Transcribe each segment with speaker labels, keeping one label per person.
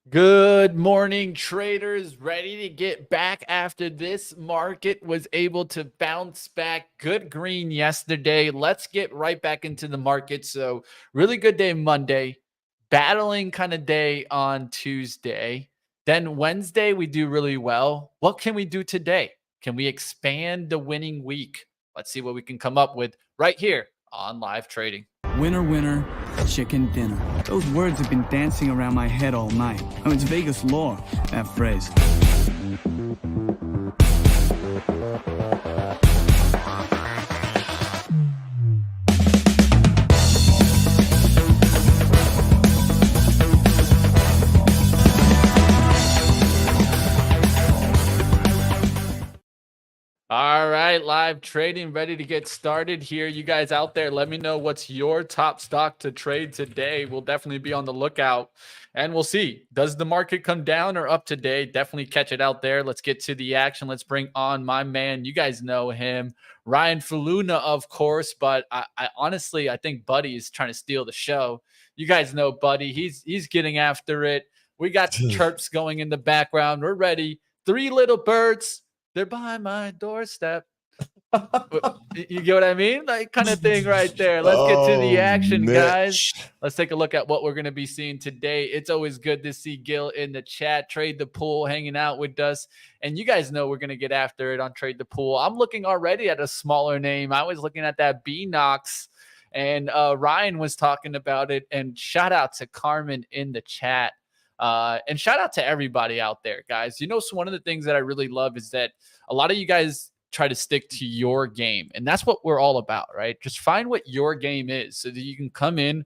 Speaker 1: Good morning, traders. Ready to get back after this market was able to bounce back. Good green yesterday. Let's get right back into the market. So, really good day Monday, battling kind of day on Tuesday. Then Wednesday, we do really well. What can we do today? Can we expand the winning week? Let's see what we can come up with right here on live trading.
Speaker 2: Winner, winner, chicken dinner. Those words have been dancing around my head all night. Oh, it's Vegas lore, that phrase.
Speaker 1: All right, live trading ready to get started here. You guys out there, let me know what's your top stock to trade today. We'll definitely be on the lookout and we'll see. Does the market come down or up today? Definitely catch it out there. Let's get to the action. Let's bring on my man. You guys know him, Ryan Faloona, of course, but I honestly, I think Buddy is trying to steal the show. You guys know Buddy. He's getting after it. We got the chirps going in the background. We're ready. Three little birds. They're behind my doorstep. You get what I mean? Like kind of thing right there. Let's get to the action,
Speaker 3: Mitch.
Speaker 1: guys. Let's take a look at what we're going to be seeing today. It's always good to see Gil in the chat, Trade the Pool, hanging out with us. And you guys know we're going to get after it on Trade the Pool. I'm looking already at a smaller name. I was looking at that B-Nox, and Ryan was talking about it. And shout out to Carmen in the chat. And shout out to everybody out there, guys. You know, so one of the things that I really love is that a lot of you guys try to stick to your game. And that's what we're all about, right? Just find what your game is so that you can come in,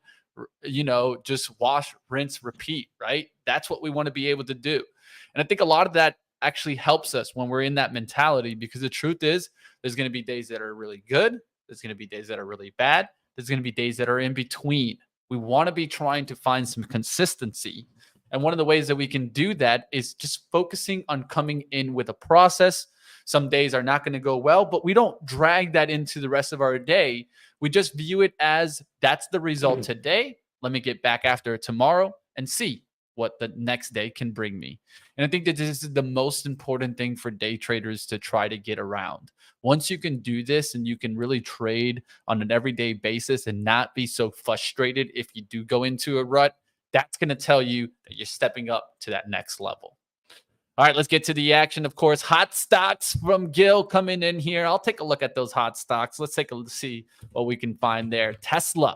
Speaker 1: you know, just wash, rinse, repeat, right? That's what we want to be able to do. And I think a lot of that actually helps us when we're in that mentality, because the truth is there's going to be days that are really good. There's going to be days that are really bad. There's going to be days that are in between. We want to be trying to find some consistency. And one of the ways that we can do that is just focusing on coming in with a process. Some days are not going to go well, but we don't drag that into the rest of our day. We just view it as that's the result today. Let me get back after it tomorrow and see what the next day can bring me. And I think that this is the most important thing for day traders to try to get around. Once you can do this and you can really trade on an everyday basis and not be so frustrated if you do go into a rut, that's going to tell you that you're stepping up to that next level. All right, let's get to the action. Of course, hot stocks from Gil coming in here. I'll take a look at those hot stocks. Let's take a look, see what we can find there. Tesla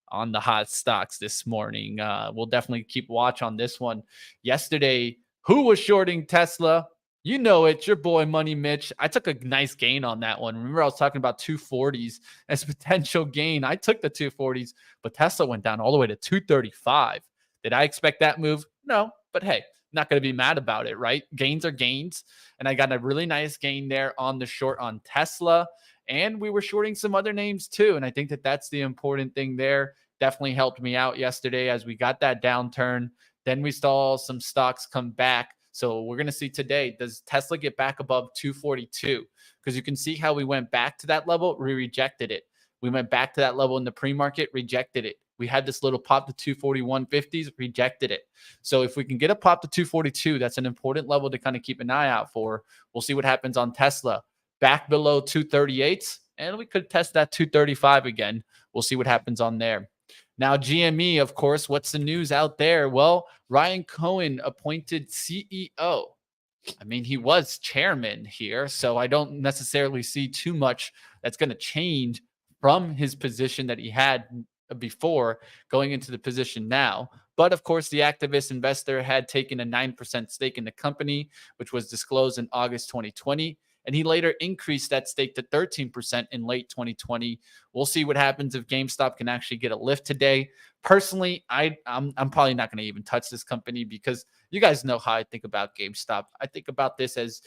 Speaker 1: on the hot stocks this morning. We'll definitely keep watch on this one. Yesterday, who was shorting Tesla? You know it, your boy Money Mitch. I took a nice gain on that one. Remember, I was talking about 240s as potential gain. I took the 240s, but Tesla went down all the way to 235. Did I expect that move? No, but hey, not going to be mad about it, right? Gains are gains. And I got a really nice gain there on the short on Tesla. And we were shorting some other names too. And I think that that's the important thing there. Definitely helped me out yesterday as we got that downturn. Then we saw some stocks come back. So we're going to see today, does Tesla get back above 242? Because you can see how we went back to that level. We rejected it. We went back to that level in the pre-market, rejected it. We had this little pop to 241.50s, rejected it. So if we can get a pop to 242, that's an important level to kind of keep an eye out for. We'll see what happens on Tesla. Back below 238s, and we could test that 235 again. We'll see what happens on there. Now, GME, of course, what's the news out there? Well, Ryan Cohen appointed CEO. I mean, he was chairman here, so I don't necessarily see too much that's going to change from his position that he had before going into the position now. But of course, the activist investor had taken a 9% stake in the company, which was disclosed in August 2020. And he later increased that stake to 13% in late 2020. We'll see what happens if GameStop can actually get a lift today. Personally, I'm probably not going to even touch this company because you guys know how I think about GameStop. I think about this as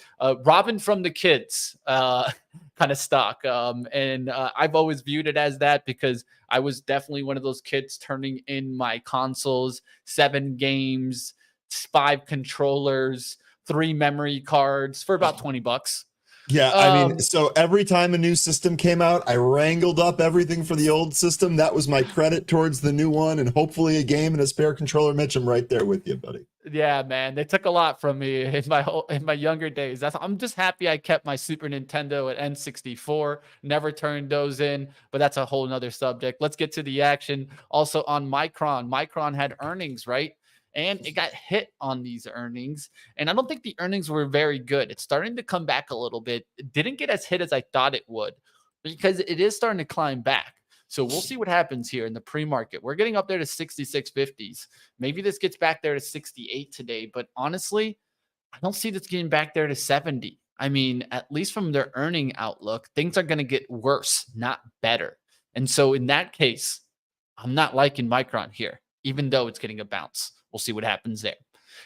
Speaker 1: Robin from the Kids kind of stock. And I've always viewed it as that because I was definitely one of those kids turning in my consoles, 7 games, 5 controllers, 3 memory cards for about $20.
Speaker 3: Yeah, I mean, so every time a new system came out, I wrangled up everything for the old system. That was my credit towards the new one, and hopefully a game and a spare controller. Mitch, I'm right there with you, buddy.
Speaker 1: Yeah, man, they took a lot from me in my younger days. I'm just happy I kept my Super Nintendo and N64, never turned those in, but that's a whole nother subject. Let's get to the action. Also on Micron. Micron had earnings, right? And it got hit on these earnings. And I don't think the earnings were very good. It's starting to come back a little bit. It didn't get as hit as I thought it would because it is starting to climb back. So we'll see what happens here in the pre-market. We're getting up there to 66.50s. Maybe this gets back there to 68 today, but honestly, I don't see this getting back there to 70. I mean, at least from their earning outlook, things are going to get worse, not better. And so in that case, I'm not liking Micron here, even though it's getting a bounce. We'll see what happens there.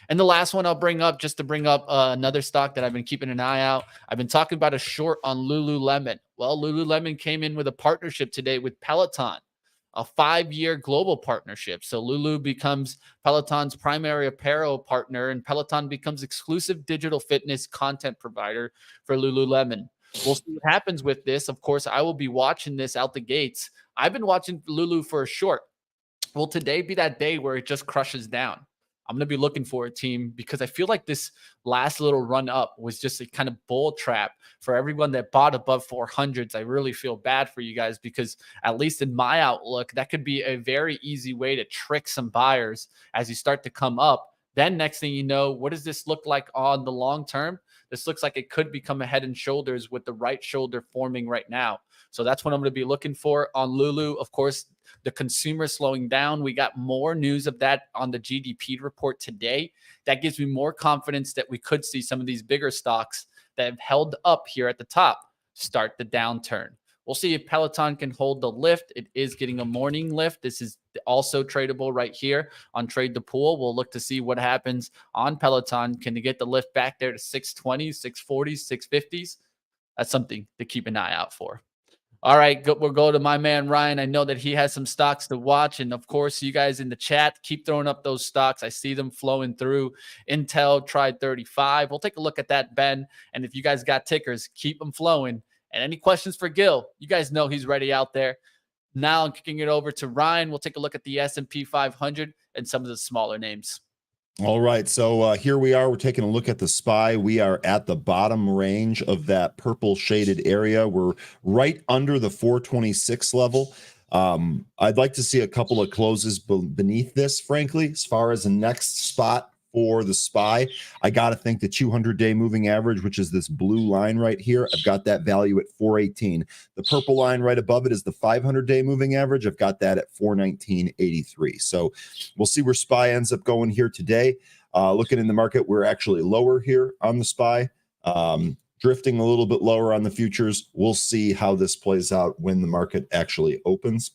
Speaker 1: And the last one I'll bring up, just to bring up another stock that I've been keeping an eye out. I've been talking about a short on Lululemon. Well, Lululemon came in with a partnership today with Peloton, a 5-year global partnership. So Lulu becomes Peloton's primary apparel partner, and Peloton becomes exclusive digital fitness content provider for Lululemon. We'll see what happens with this. Of course, I will be watching this out the gates. I've been watching Lulu for a short. Will today be that day where it just crushes down? I'm going to be looking for a team because I feel like this last little run up was just a kind of bull trap for everyone that bought above 400s. I really feel bad for you guys because at least in my outlook, that could be a very easy way to trick some buyers as you start to come up. Then next thing you know, what does this look like on the long term? This looks like it could become a head and shoulders with the right shoulder forming right now. So that's what I'm going to be looking for on Lulu. Of course, the consumer slowing down. We got more news of that on the GDP report today. That gives me more confidence that we could see some of these bigger stocks that have held up here at the top start the downturn. We'll see if Peloton can hold the lift. It is getting a morning lift. This is also tradable right here on Trade the Pool. We'll look to see what happens on Peloton. Can they get the lift back there to 620s, 640s, 650s? That's something to keep an eye out for. All right, we'll go to my man, Ryan. I know that he has some stocks to watch. And of course, you guys in the chat, keep throwing up those stocks. I see them flowing through. Intel tried 35. We'll take a look at that, Ben. And if you guys got tickers, keep them flowing. And any questions for Gil, you guys know he's ready out there. Now I'm kicking it over to Ryan. We'll take a look at the S&P 500 and some of the smaller names.
Speaker 3: All right, so here we are. We're taking a look at the SPY. We are at the bottom range of that purple shaded area. We're right under the 426 level. I'd like to see a couple of closes beneath this, frankly, as far as the next spot for the SPY. I got to think the 200-day moving average, which is this blue line right here, I've got that value at 418. The purple line right above it is the 500-day moving average. I've got that at 419.83. So we'll see where SPY ends up going here today. Looking in the market, we're actually lower here on the SPY, drifting a little bit lower on the futures. We'll see how this plays out when the market actually opens.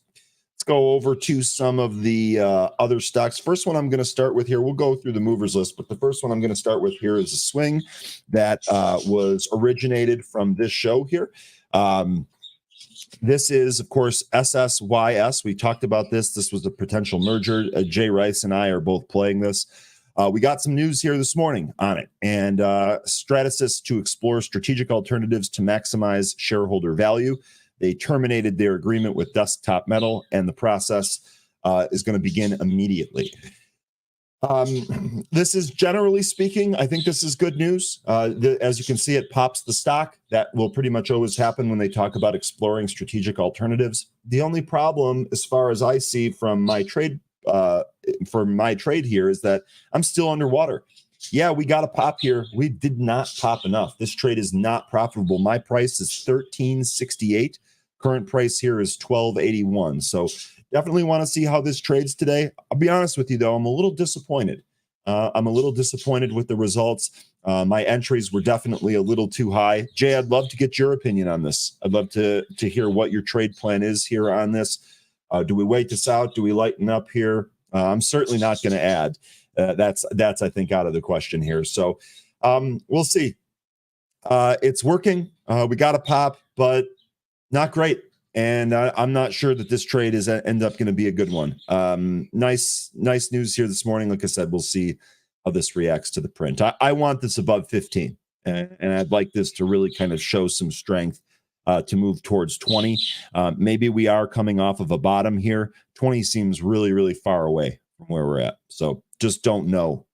Speaker 3: Let's go over to some of the other stocks. First one I'm going to start with here, we'll go through the movers list, but the first one I'm going to start with here is a swing that was originated from this show here. This is, of course, SSYS. We talked about this. This was a potential merger. Jay Rice and I are both playing this. We got some news here this morning on it, and Stratasys to explore strategic alternatives to maximize shareholder value. They terminated their agreement with Desktop Metal, and the process is going to begin immediately. This is, generally speaking, I think this is good news. As you can see, it pops the stock. That will pretty much always happen when they talk about exploring strategic alternatives. The only problem, as far as I see from my trade here, is that I'm still underwater. Yeah, we got a pop here. We did not pop enough. This trade is not profitable. My price is $13.68. Current price here is $12.81. So definitely want to see how this trades today. I'll be honest with you, though, I'm a little disappointed. I'm a little disappointed with the results. My entries were definitely a little too high. Jay, I'd love to get your opinion on this. I'd love to hear what your trade plan is here on this. Do we wait this out? Do we lighten up here? I'm certainly not going to add. That's I think out of the question here. So we'll see. It's working. We got a pop, but not great. And I'm not sure that this trade is end up going to be a good one. Nice news here this morning. Like I said, we'll see how this reacts to the print. I want this above 15, and I'd like this to really kind of show some strength to move towards 20. Maybe we are coming off of a bottom here. 20 seems really, really far away from where we're at. So just don't know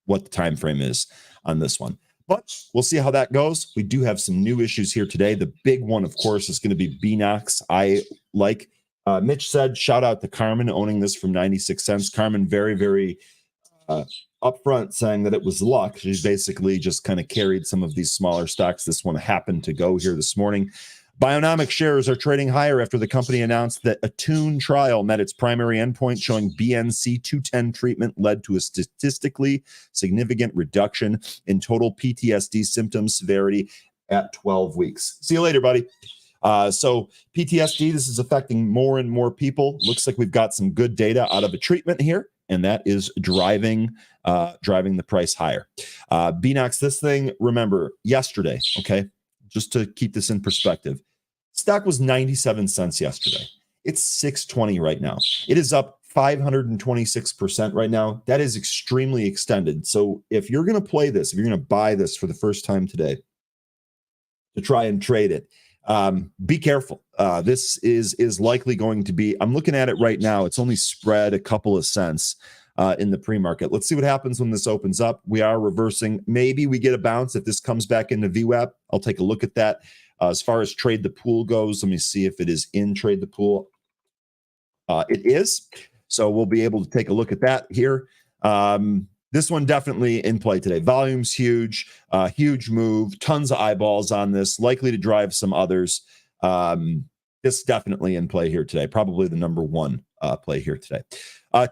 Speaker 3: what the time frame is on this one. But we'll see how that goes. We do have some new issues here today. The big one, of course, is going to be BNOX. I like Mitch said, shout out to Carmen owning this from 96 cents. Carmen, very, very upfront saying that it was luck. She's basically just kind of carried some of these smaller stocks. This one happened to go here this morning. Bionomic shares are trading higher after the company announced that a Attune trial met its primary endpoint, showing BNC 210 treatment led to a statistically significant reduction in total PTSD symptom severity at 12 weeks. See you later, buddy. So PTSD, this is affecting more and more people. Looks like we've got some good data out of a treatment here, and that is driving the price higher. BNOX, this thing, remember, yesterday, okay? Just to keep this in perspective, stock was 97 cents yesterday. It's 620 right now. It is up 526% right now. That is extremely extended. So if you're going to play this, if you're going to buy this for the first time today to try and trade it, be careful. This is likely going to be, I'm looking at it right now. It's only spread a couple of cents in the pre-market. Let's see what happens when this opens up. We are reversing. Maybe we get a bounce if this comes back into VWAP. I'll take a look at that. As far as trade the pool goes, let me see if it is in trade the pool. It is. So we'll be able to take a look at that here. This one definitely in play today. Volume's huge, huge move, tons of eyeballs on this, likely to drive some others. This definitely in play here today. Probably the number one play here today.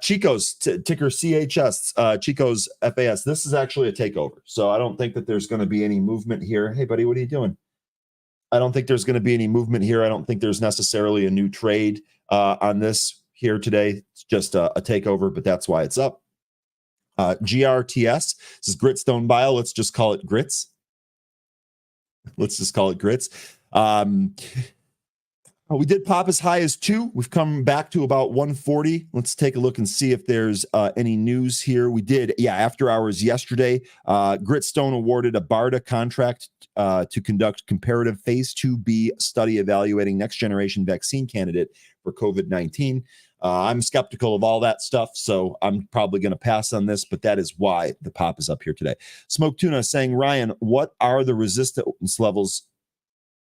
Speaker 3: Chico's ticker CHS, Chico's FAS. This is actually a takeover. So I don't think that there's going to be any movement here. Hey, buddy, what are you doing? I don't think there's going to be any movement here. I don't think there's necessarily a new trade on this here today. It's just a takeover, but that's why it's up. GRTS. This is Gritstone Bio. Let's just call it Grits. Let's just call it Grits. We did pop as high as 2. We've come back to about 140. Let's take a look and see if there's any news here. We did, after hours yesterday. Gritstone awarded a BARDA contract to conduct comparative phase 2B study evaluating next generation vaccine candidate for COVID-19. I'm skeptical of all that stuff, so I'm probably going to pass on this, but that is why the pop is up here today. Smoke Tuna saying, Ryan, what are the resistance levels?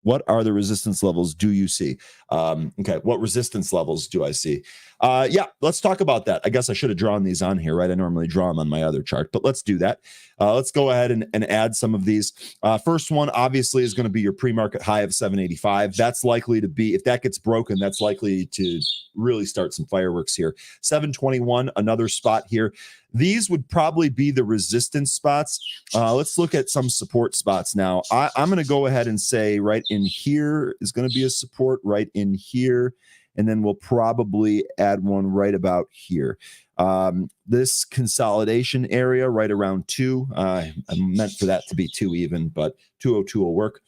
Speaker 3: What are the resistance levels do you see? Okay, what resistance levels do I see? Let's talk about that. I guess I should have drawn these on here, right? I normally draw them on my other chart, but let's do that. Let's go ahead and add some of these. First one, obviously, is going to be your pre-market high of 785. That's likely to be, if that gets broken, that's likely to really start some fireworks here. 721, another spot here. These would probably be the resistance spots. Let's look at some support spots now. I'm going to go ahead and say right in here is going to be a support, right in here, and then we'll probably add one right about here. This consolidation area right around 2. I meant for that to be 2 even, but 202 will work.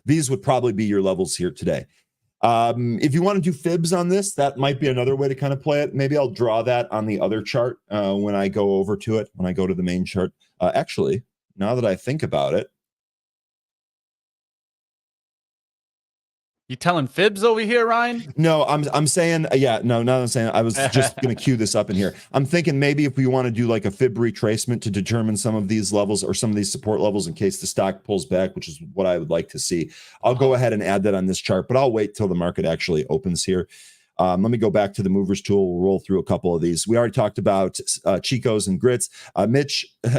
Speaker 3: These would probably be your levels here today. If you want to do fibs on this, that might be another way to kind of play it. Maybe I'll draw that on the other chart when I go over to it, when I go to the main chart. Actually, now that I think about it.
Speaker 1: You telling fibs over here, Ryan?
Speaker 3: No, I'm saying, now I'm saying, I was just going to cue this up in here. I'm thinking maybe if we want to do like a fib retracement to determine some of these levels or some of these support levels in case the stock pulls back, which is what I would like to see. I'll go ahead and add that on this chart, but I'll wait till the market actually opens here. Let me go back to the movers tool. We'll roll through a couple of these. We already talked about Chico's and Grits.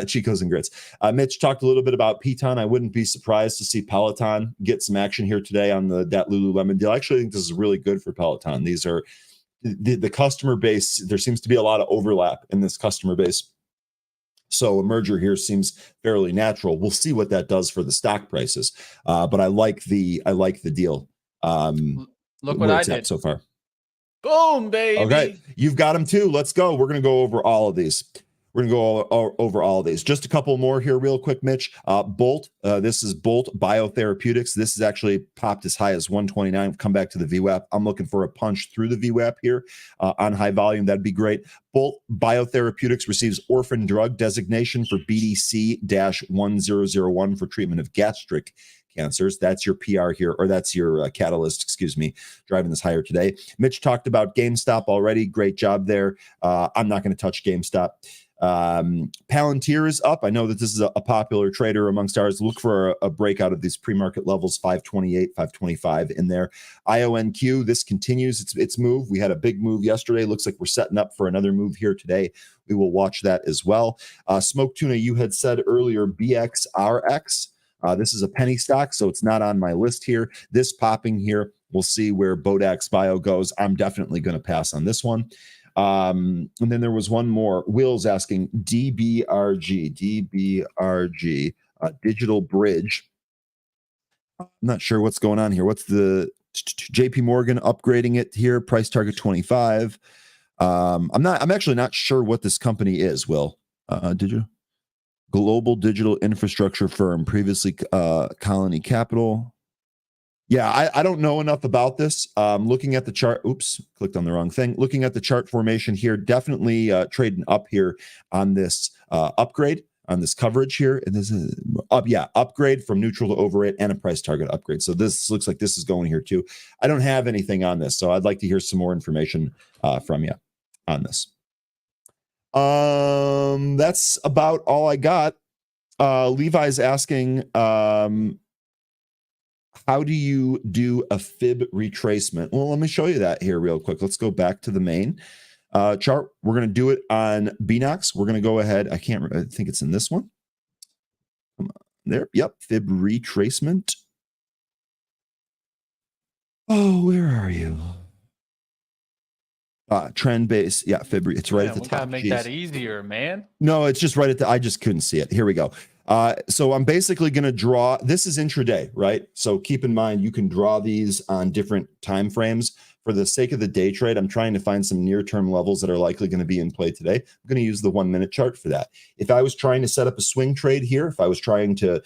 Speaker 3: Chico's and Grits. Mitch talked a little bit about Peloton. I wouldn't be surprised to see Peloton get some action here today on that Lululemon deal. I actually think this is really good for Peloton. These are the customer base. There seems to be a lot of overlap in this customer base. So a merger here seems fairly natural. We'll see what that does for the stock prices. But I like the deal.
Speaker 1: Look what I did
Speaker 3: so far.
Speaker 1: Boom, baby.
Speaker 3: Okay, you've got them too. Let's go. We're going to go over all of these. We're going to go over all of these. Just a couple more here real quick, Mitch. Bolt. This is Bolt Biotherapeutics. This is actually popped as high as 129. Come back to the VWAP. I'm looking for a punch through the VWAP here on high volume. That'd be great. Bolt Biotherapeutics receives orphan drug designation for BDC-1001 for treatment of gastric cancers. That's your PR here, or that's your catalyst, excuse me, driving this higher today. Mitch talked about GameStop already. Great job there. I'm not going to touch GameStop. Palantir is up. I know that this is a popular trader amongst ours. Look for a breakout of these pre-market levels, 528, 525 in there. IONQ, this continues its move. We had a big move yesterday. Looks like we're setting up for another move here today. We will watch that as well. Smoke Tuna, you had said earlier, BXRX. This is a penny stock, so it's not on my list here. This popping here, we'll see where Bodax Bio goes. I'm definitely going to pass on this one. And then there was one more. Will's asking DBRG, Digital Bridge. I'm not sure what's going on here. What's the JP Morgan upgrading it here? Price target 25. I'm actually not sure what this company is. Will, global digital infrastructure firm, previously Colony Capital. Yeah, I don't know enough about this. Looking at the chart, oops, clicked on the wrong thing. Looking at the chart formation here, definitely trading up here on this upgrade, on this coverage here. And this is upgrade from neutral to overweight and a price target upgrade. So this looks like this is going here too. I don't have anything on this, so I'd like to hear some more information from you on this. That's about all I got. Levi's asking, how do you do a fib retracement? Well, let me show you that here real quick. Let's go back to the main chart. We're going to do it on BNOX. We're going to go ahead. I think it's in this one. Come on there. Yep. Fib retracement. Oh, where are you? Trend base. Yeah. Fib. It's right at the top.
Speaker 1: Gotta make that easier, man.
Speaker 3: No, it's just right at the, I just couldn't see it. Here we go. So I'm basically going to draw, this is intraday, right? So keep in mind, you can draw these on different time frames. For the sake of the day trade, I'm trying to find some near-term levels that are likely going to be in play today. I'm going to use the 1-minute chart for that. If I was trying to set up a swing trade here, if I was trying to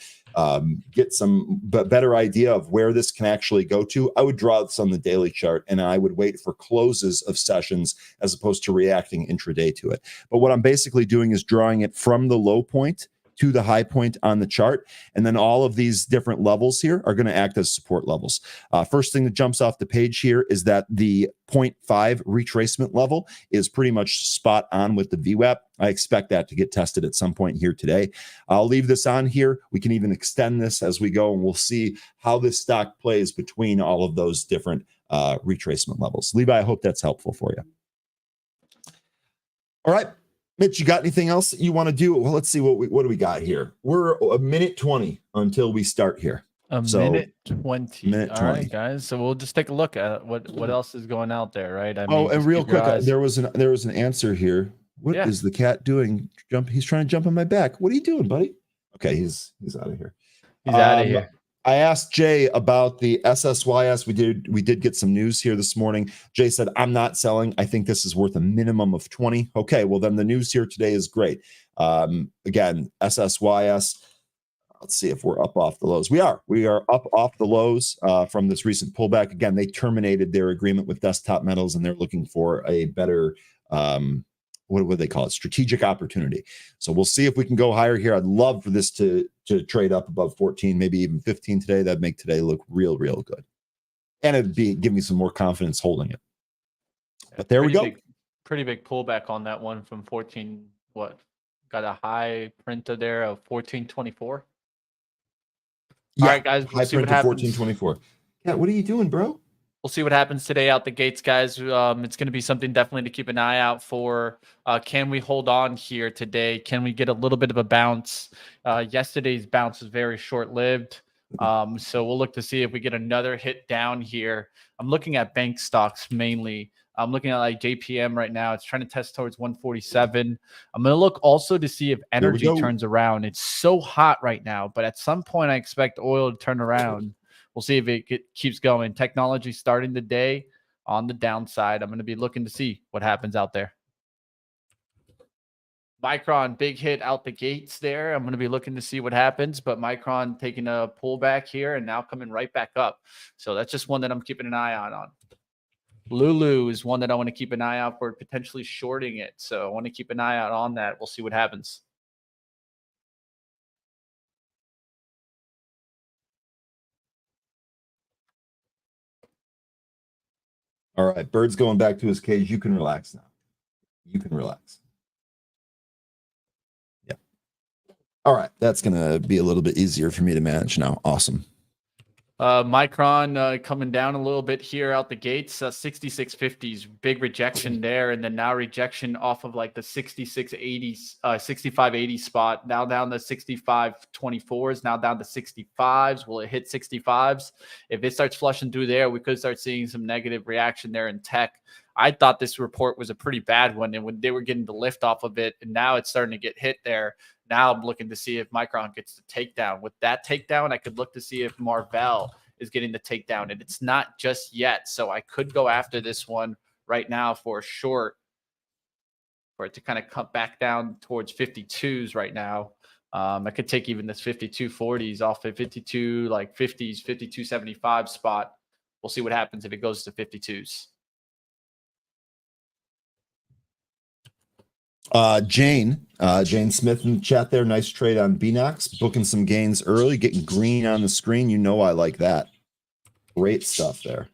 Speaker 3: get some better idea of where this can actually go to, I would draw this on the daily chart and I would wait for closes of sessions as opposed to reacting intraday to it. But what I'm basically doing is drawing it from the low point to the high point on the chart. And then all of these different levels here are going to act as support levels. First thing that jumps off the page here is that the 0.5 retracement level is pretty much spot on with the VWAP. I expect that to get tested at some point here today. I'll leave this on here. We can even extend this as we go, and we'll see how this stock plays between all of those different retracement levels. Levi, I hope that's helpful for you. All right. Mitch, you got anything else that you want to do? Well, let's see what do we got here. We're a minute 20 until we start here.
Speaker 1: Minute 20.
Speaker 3: Minute 20.
Speaker 1: All right, guys. So we'll just take a look at what else is going out there, right? I
Speaker 3: mean, and real quick, there was an answer here. What is the cat doing? He's trying to jump on my back. What are you doing, buddy? Okay, he's out of here.
Speaker 1: He's out of here.
Speaker 3: I asked Jay about the SSYS. We did get some news here this morning. Jay said, I'm not selling. I think this is worth a minimum of 20. Okay, well, then the news here today is great. Again, SSYS, let's see if we're up off the lows. We are up off the lows from this recent pullback. Again, they terminated their agreement with Desktop Metals, and they're looking for a better what would they call it? Strategic opportunity. So we'll see if we can go higher here. I'd love for this to trade up above 14, maybe even 15 today. That'd make today look real good. And it'd give me some more confidence holding it. But there we go.
Speaker 1: Pretty big pullback on that one from 14. What? Got a high printer there of 1424.
Speaker 3: Yeah,
Speaker 1: all right, guys.
Speaker 3: We'll see what happens. 1424. Yeah, what are you doing, bro?
Speaker 1: We'll see what happens today out the gates, guys. It's going to be something definitely to keep an eye out for. Can we hold on here today? Can we get a little bit of a bounce? Yesterday's bounce was very short-lived. So we'll look to see if we get another hit down here. I'm looking at bank stocks mainly. I'm looking at like JPM right now. It's trying to test towards 147. I'm going to look also to see if energy turns around. It's so hot right now, but at some point I expect oil to turn around. We'll see if it keeps going. Technology starting the day on the downside. I'm going to be looking to see what happens out there. Micron, big hit out the gates there. I'm going to be looking to see what happens, but Micron taking a pullback here and now coming right back up. So that's just one that I'm keeping an eye on. Lulu is one that I want to keep an eye out for, potentially shorting it. So I want to keep an eye out on that. We'll see what happens.
Speaker 3: All right, Bird's going back to his cage. You can relax now. You can relax. Yeah. All right, that's gonna be a little bit easier for me to manage now. Awesome.
Speaker 1: Micron coming down a little bit here out the gates. 6650s, big rejection there, and then now rejection off of like the 6680s, 6580 spot. Now down to 6524s, now down to 65s. Will it hit 65s? If it starts flushing through there, we could start seeing some negative reaction there in tech. I thought this report was a pretty bad one, and when they were getting the lift off of it, and now it's starting to get hit there. Now I'm looking to see if Micron gets the takedown. With that takedown, I could look to see if Marvell is getting the takedown, and it's not just yet. So I could go after this one right now for a short, for it to kind of cut back down towards 52s right now. I could take even this 5240s off of 52 like 50s, 5275 spot. We'll see what happens if it goes to 52s.
Speaker 3: Jane Smith in the chat there. Nice trade on BNOX, booking some gains early, getting green on the screen. You know I like that. Great stuff there.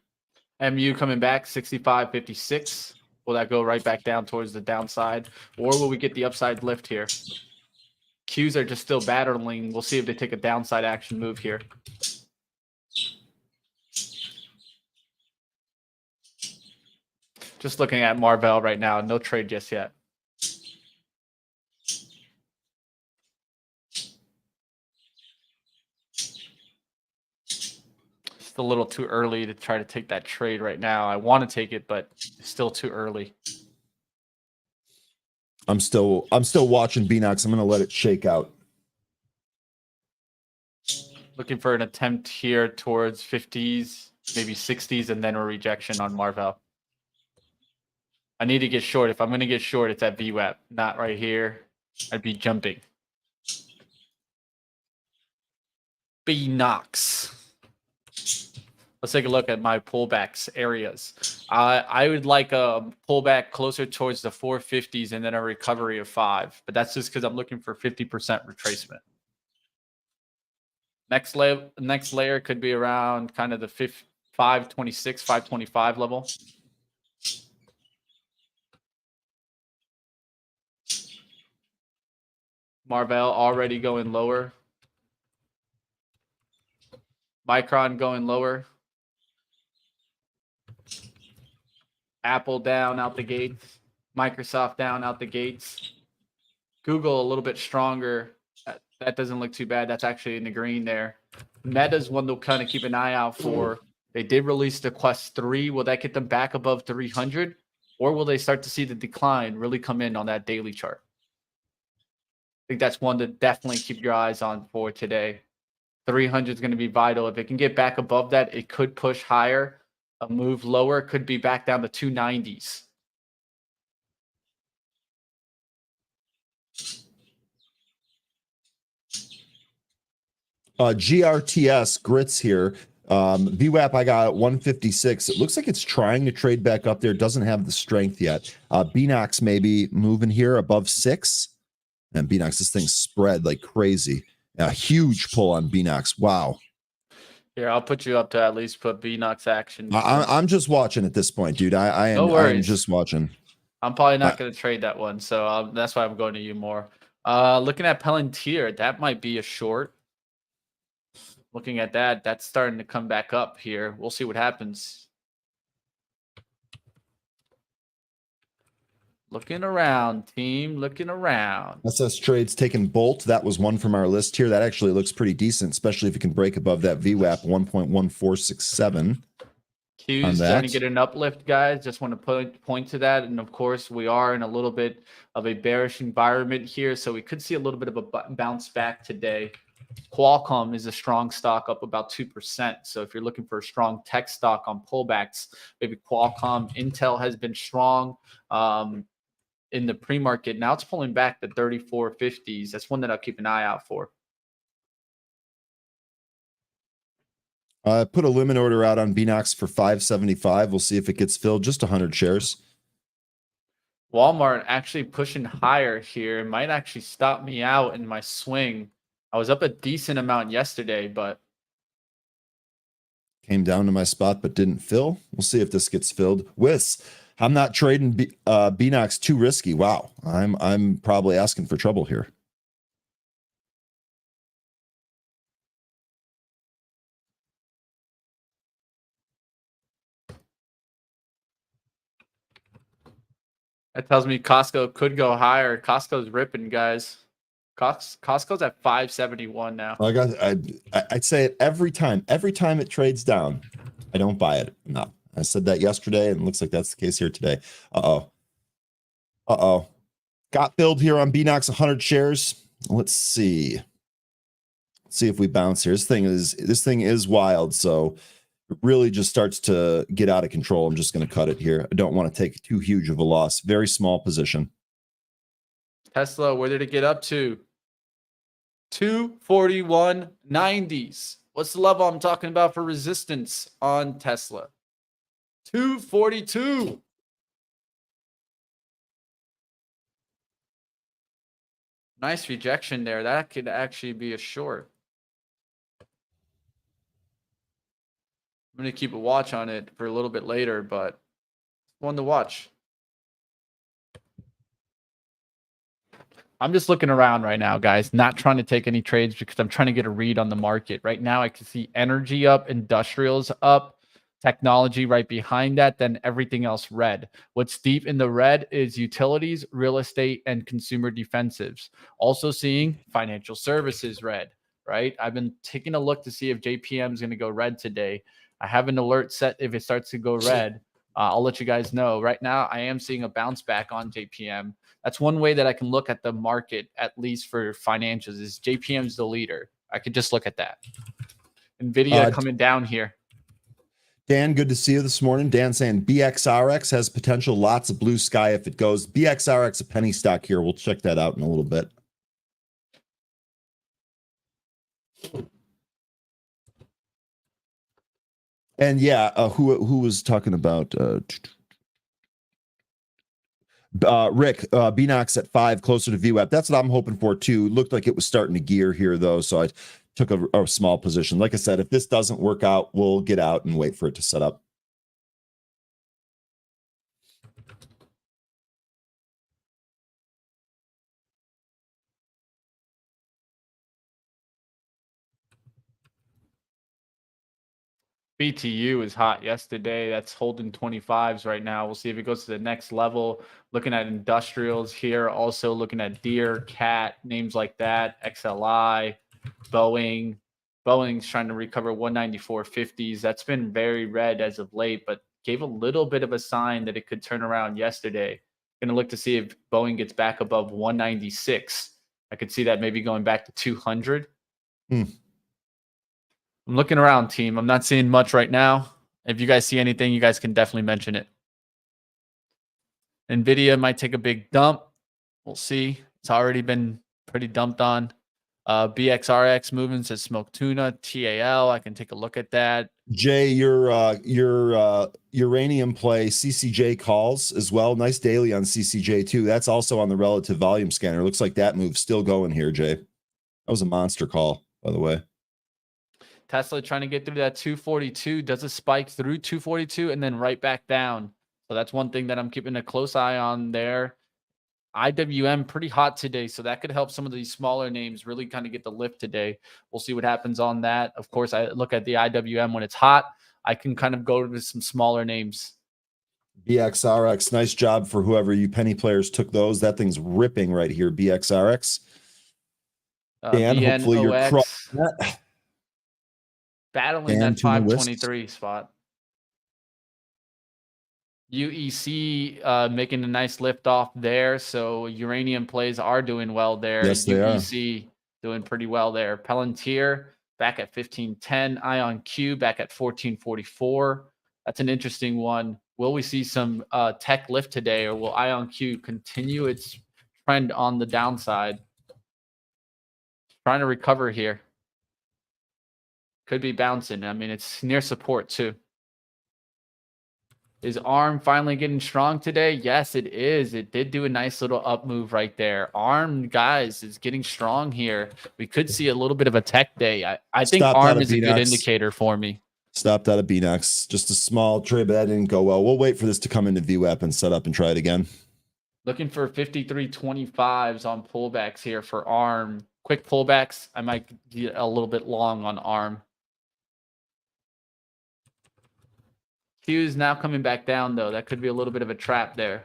Speaker 1: MU coming back 65.56. Will that go right back down towards the downside, or will we get the upside lift here? Qs are just still battling. We'll see if they take a downside action move here. Just looking at Marvell right now, no trade just yet. A little too early to try to take that trade right now. I want to take it, but it's still too early.
Speaker 3: I'm still watching BNOX. I'm going to let it shake out.
Speaker 1: Looking for an attempt here towards 50s, maybe 60s, and then a rejection on Marvell. I need to get short. If I'm going to get short, it's at VWAP, not right here. I'd be jumping. BNOX. Let's take a look at my pullbacks areas. I would like a pullback closer towards the 450s and then a recovery of 5. But that's just because I'm looking for 50% retracement. Next layer could be around kind of the 526, 525 level. Marvell already going lower. Micron going lower. Apple down out the gates. Microsoft down out the gates. Google a little bit stronger. That doesn't look too bad. That's actually in the green there. Meta's one to kind of keep an eye out for. They did release the Quest 3. Will that get them back above 300? Or will they start to see the decline really come in on that daily chart? I think that's one to definitely keep your eyes on for today. 300 is going to be vital. If it can get back above that, it could push higher. A move lower could be back down to 290s.
Speaker 3: GRTS grits here. VWAP I got at 156. It looks like it's trying to trade back up there. Doesn't have the strength yet. BNOX maybe moving here above 6. And BNOX, this thing spread like crazy. A huge pull on BNOX. Wow.
Speaker 1: Here, I'll put you up to at least put BNOX action.
Speaker 3: I'm just watching at this point, dude. I am just watching.
Speaker 1: I'm probably not going to trade that one, so that's why I'm going to you more. Looking at Palantir, that might be a short. Looking at that, that's starting to come back up here. We'll see what happens. Looking around, team. Looking around.
Speaker 3: SS Trades taking Bolt. That was one from our list here. That actually looks pretty decent, especially if you can break above that VWAP 1.1467.
Speaker 1: Q's starting to get an uplift, guys. Just want to point to that. And of course, we are in a little bit of a bearish environment here, so we could see a little bit of a bounce back today. Qualcomm is a strong stock, up about 2%. So if you're looking for a strong tech stock on pullbacks, maybe Qualcomm. Intel has been strong in the pre-market. Now it's pulling back to 34.50s. That's one that I'll keep an eye out for.
Speaker 3: Put a limit order out on BNOX for 575. We'll see if it gets filled. Just 100 shares.
Speaker 1: Walmart actually pushing higher here. It might actually stop me out in my swing. I was up a decent amount yesterday, but
Speaker 3: Came down to my spot but didn't fill. We'll see if this gets filled. I'm not trading BNOX too risky. Wow, I'm probably asking for trouble here.
Speaker 1: That tells me Costco could go higher. Costco's ripping, guys. Costco's at 571 now.
Speaker 3: I'd say it every time. Every time it trades down, I don't buy it. No, I said that yesterday, and it looks like that's the case here today. Got filled here on BNOX 100 shares. Let's see. Let's see if we bounce here. This thing is wild, so it really just starts to get out of control. I'm just going to cut it here. I don't want to take too huge of a loss. Very small position.
Speaker 1: Tesla, where did it get up to? 241.90s. What's the level I'm talking about for resistance on Tesla? 242. Nice rejection there. That could actually be a short. I'm going to keep a watch on it for a little bit later, but one to watch. I'm just looking around right now, guys, not trying to take any trades because I'm trying to get a read on the market. Right now, I can see energy up, industrials up, technology right behind that, then everything else red. What's deep in the red is utilities, real estate, and consumer defensives. Also seeing financial services red, right? I've been taking a look to see if JPM is going to go red today. I have an alert set if it starts to go red. I'll let you guys know. Right now, I am seeing a bounce back on JPM. That's one way that I can look at the market, at least for financials, is JPM's the leader. I could just look at that. NVIDIA coming down here.
Speaker 3: Dan, good to see you this morning. Dan saying BXRX has potential, lots of blue sky if it goes. BXRX, a penny stock here. We'll check that out in a little bit. And yeah, who was talking about Rick, BNOX at 5, closer to VWAP. That's what I'm hoping for too. Looked like it was starting to gear here though, so I took a small position. Like I said, if this doesn't work out, we'll get out and wait for it to set up.
Speaker 1: BTU is hot yesterday. That's holding 25s right now. We'll see if it goes to the next level. Looking at industrials here, also looking at Deere, Cat, names like that, XLI, Boeing. Boeing's trying to recover 194.50s. That's been very red as of late, but gave a little bit of a sign that it could turn around yesterday. Going to look to see if Boeing gets back above 196. I could see that maybe going back to 200. I'm looking around, team. I'm not seeing much right now. If you guys see anything, you guys can definitely mention it. NVIDIA might take a big dump. We'll see. It's already been pretty dumped on. BXRX moving says smoke tuna, TAL. I can take a look at that.
Speaker 3: Jay, your uranium play, CCJ calls as well. Nice daily on CCJ too. That's also on the relative volume scanner. Looks like that move's still going here, Jay. That was a monster call, by the way.
Speaker 1: Tesla trying to get through that 242, does a spike through 242 and then right back down. So that's one thing that I'm keeping a close eye on there. IWM pretty hot today, so that could help some of these smaller names really kind of get the lift today. We'll see what happens on that. Of course, I look at the IWM when it's hot. I can kind of go to some smaller names.
Speaker 3: BXRX, nice job for whoever you penny players took those. That thing's ripping right here, BXRX. Dan, hopefully you're crushing that.
Speaker 1: Battling that 523 spot. UEC making a nice lift off there. So uranium plays are doing well there.
Speaker 3: Yes, they
Speaker 1: UEC doing pretty well there. Palantir back at 1510. Ion Q back at 1444. That's an interesting one. Will we see some tech lift today, or will Ion Q continue its trend on the downside? Trying to recover here. Could be bouncing. I mean, it's near support too. Is ARM finally getting strong today? Yes, it is. It did do a nice little up move right there. ARM, guys, is getting strong here. We could see a little bit of a tech day. I think ARM is a good indicator for me.
Speaker 3: Stopped out of BNX. Just a small trade, but that didn't go well. We'll wait for this to come into VWAP and set up and try it again.
Speaker 1: Looking for 53.25s on pullbacks here for ARM. Quick pullbacks. I might get a little bit long on ARM. Q is now coming back down, though. That could be a little bit of a trap there.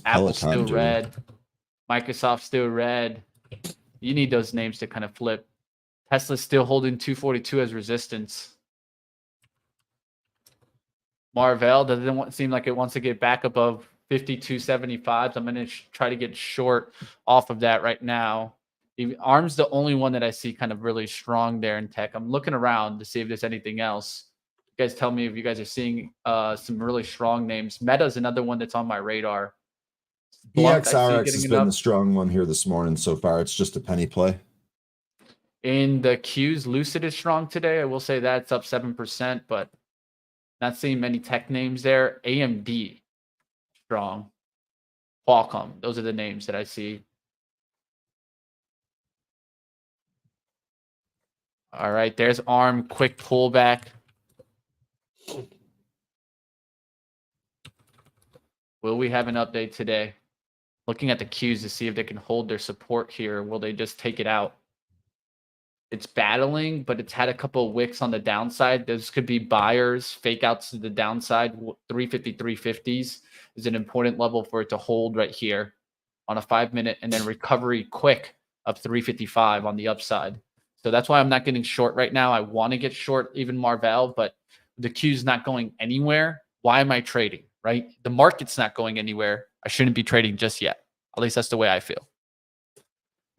Speaker 1: Apple's still red. Microsoft still red. You need those names to kind of flip. Tesla's still holding 242 as resistance. Marvell doesn't seem like it wants to get back above 52.75. I'm going to try to get short off of that right now. ARM's the only one that I see kind of really strong there in tech. I'm looking around to see if there's anything else. You guys tell me if you guys are seeing some really strong names. Meta's another one that's on my radar.
Speaker 3: EXRX has been the strong one here this morning so far. It's just a penny play.
Speaker 1: In the Qs, Lucid is strong today. I will say that's up 7%, but not seeing many tech names there. AMD, strong. Qualcomm, those are the names that I see. All right, there's ARM, quick pullback. Will we have an update today? Looking at the Qs to see if they can hold their support here. Will they just take it out? It's battling, but it's had a couple of wicks on the downside. Those could be buyers, fake outs to the downside. 350, 350s is an important level for it to hold right here on a 5-minute, and then recovery quick of 355 on the upside. So that's why I'm not getting short right now. I want to get short even Marvell, but the Q's not going anywhere. Why am I trading, right? The market's not going anywhere. I shouldn't be trading just yet. At least that's the way I feel.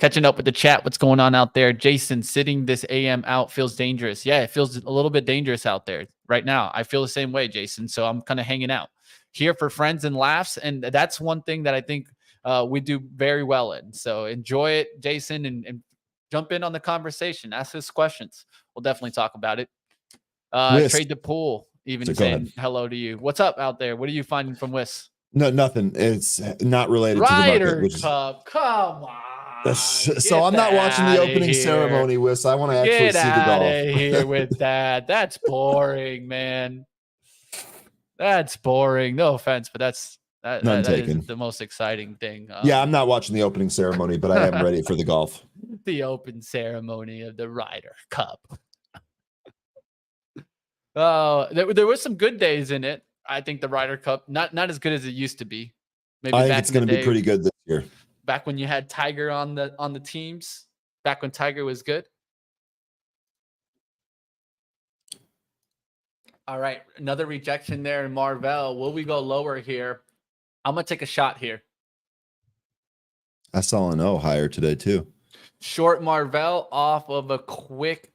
Speaker 1: Catching up with the chat. What's going on out there? Jason, sitting this AM out feels dangerous. Yeah, it feels a little bit dangerous out there right now. I feel the same way, Jason. So I'm kind of hanging out here for friends and laughs. And that's one thing that I think we do very well in. So enjoy it, Jason, and jump in on the conversation. Ask us questions. We'll definitely talk about it. Trade the pool, even saying hello to you. What's up out there? What are you finding from WIS?
Speaker 3: No, nothing. It's not related
Speaker 1: Ryder
Speaker 3: to the market.
Speaker 1: Cup. Come on.
Speaker 3: So I'm not watching the opening ceremony, Wiss. I want to actually see the golf.
Speaker 1: Get out of here with that. That's boring, man. That's boring. No offense, but that is the most exciting thing.
Speaker 3: Yeah, I'm not watching the opening ceremony, but I am ready for the golf.
Speaker 1: The open ceremony of the Ryder Cup. Oh, there was some good days in it. I think the Ryder Cup, not as good as it used to be. Maybe
Speaker 3: I think it's going to be pretty good this year.
Speaker 1: Back when you had Tiger on the teams, back when Tiger was good. All right, another rejection there in Marvell. Will we go lower here? I'm gonna take a shot here.
Speaker 3: I saw an O higher today too.
Speaker 1: Short Marvell off of a quick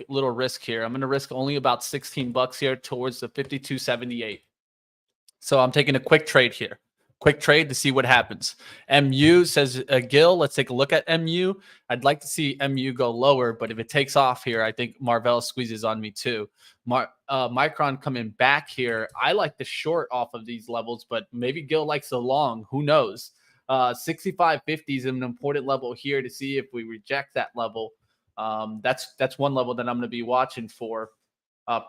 Speaker 1: little risk here. I'm gonna risk only about $16 here towards the 52.78. So I'm taking a quick trade here. Quick trade to see what happens. MU says, Gil, let's take a look at MU. I'd like to see MU go lower, but if it takes off here, I think Marvell squeezes on me too. Micron coming back here. I like the short off of these levels, but maybe Gil likes the long. Who knows? 65.50 is an important level here to see if we reject that level. That's one level that I'm going to be watching for.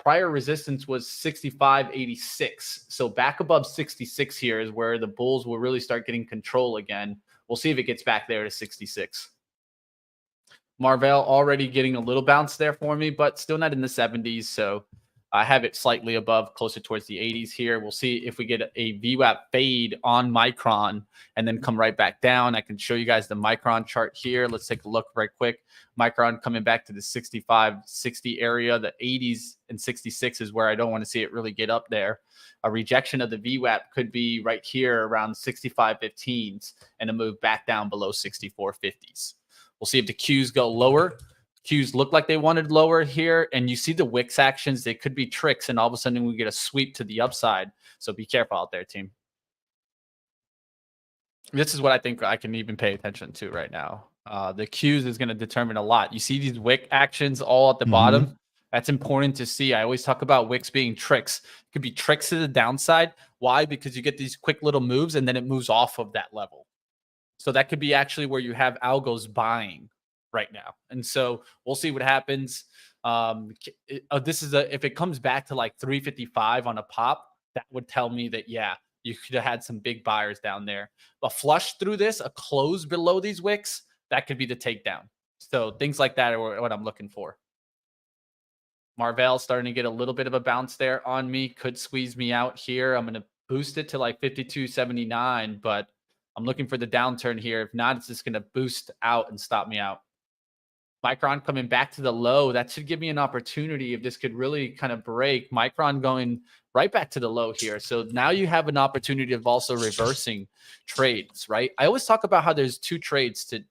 Speaker 1: Prior resistance was 65.86. So back above 66 here is where the bulls will really start getting control again. We'll see if it gets back there to 66. Marvell already getting a little bounce there for me, but still not in the 70s. So I have it slightly above, closer towards the 80s here. We'll see if we get a VWAP fade on Micron and then come right back down. I can show you guys the Micron chart here. Let's take a look right quick. Micron coming back to the 65-60 area. The 80s and 66 is where I don't want to see it really get up there. A rejection of the VWAP could be right here around 65.15s and a move back down below 64.50s. We'll see if the Qs go lower. Qs look like they wanted lower here, and you see the Wix actions. They could be tricks, and all of a sudden we get a sweep to the upside. So be careful out there, team. This is what I think I can even pay attention to right now. The Qs is going to determine a lot. You see these Wix actions all at the bottom. That's important to see. I always talk about Wix being tricks. It could be tricks to the downside. Why? Because you get these quick little moves, and then it moves off of that level. So that could be actually where you have algos buying. right now. And so we'll see what happens. This is if it comes back to like 355 on a pop, that would tell me that, yeah, you could have had some big buyers down there. A flush through this, a close below these wicks, that could be the takedown. So things like that are what I'm looking for. Marvell starting to get a little bit of a bounce there on me. Could squeeze me out here. I'm going to boost it to like 52.79, but I'm looking for the downturn here. If not, it's just going to boost out and stop me out. Micron coming back to the low. That should give me an opportunity if this could really kind of break. Micron going right back to the low here. So now you have an opportunity of also reversing trades, right? I always talk about how there's two trades to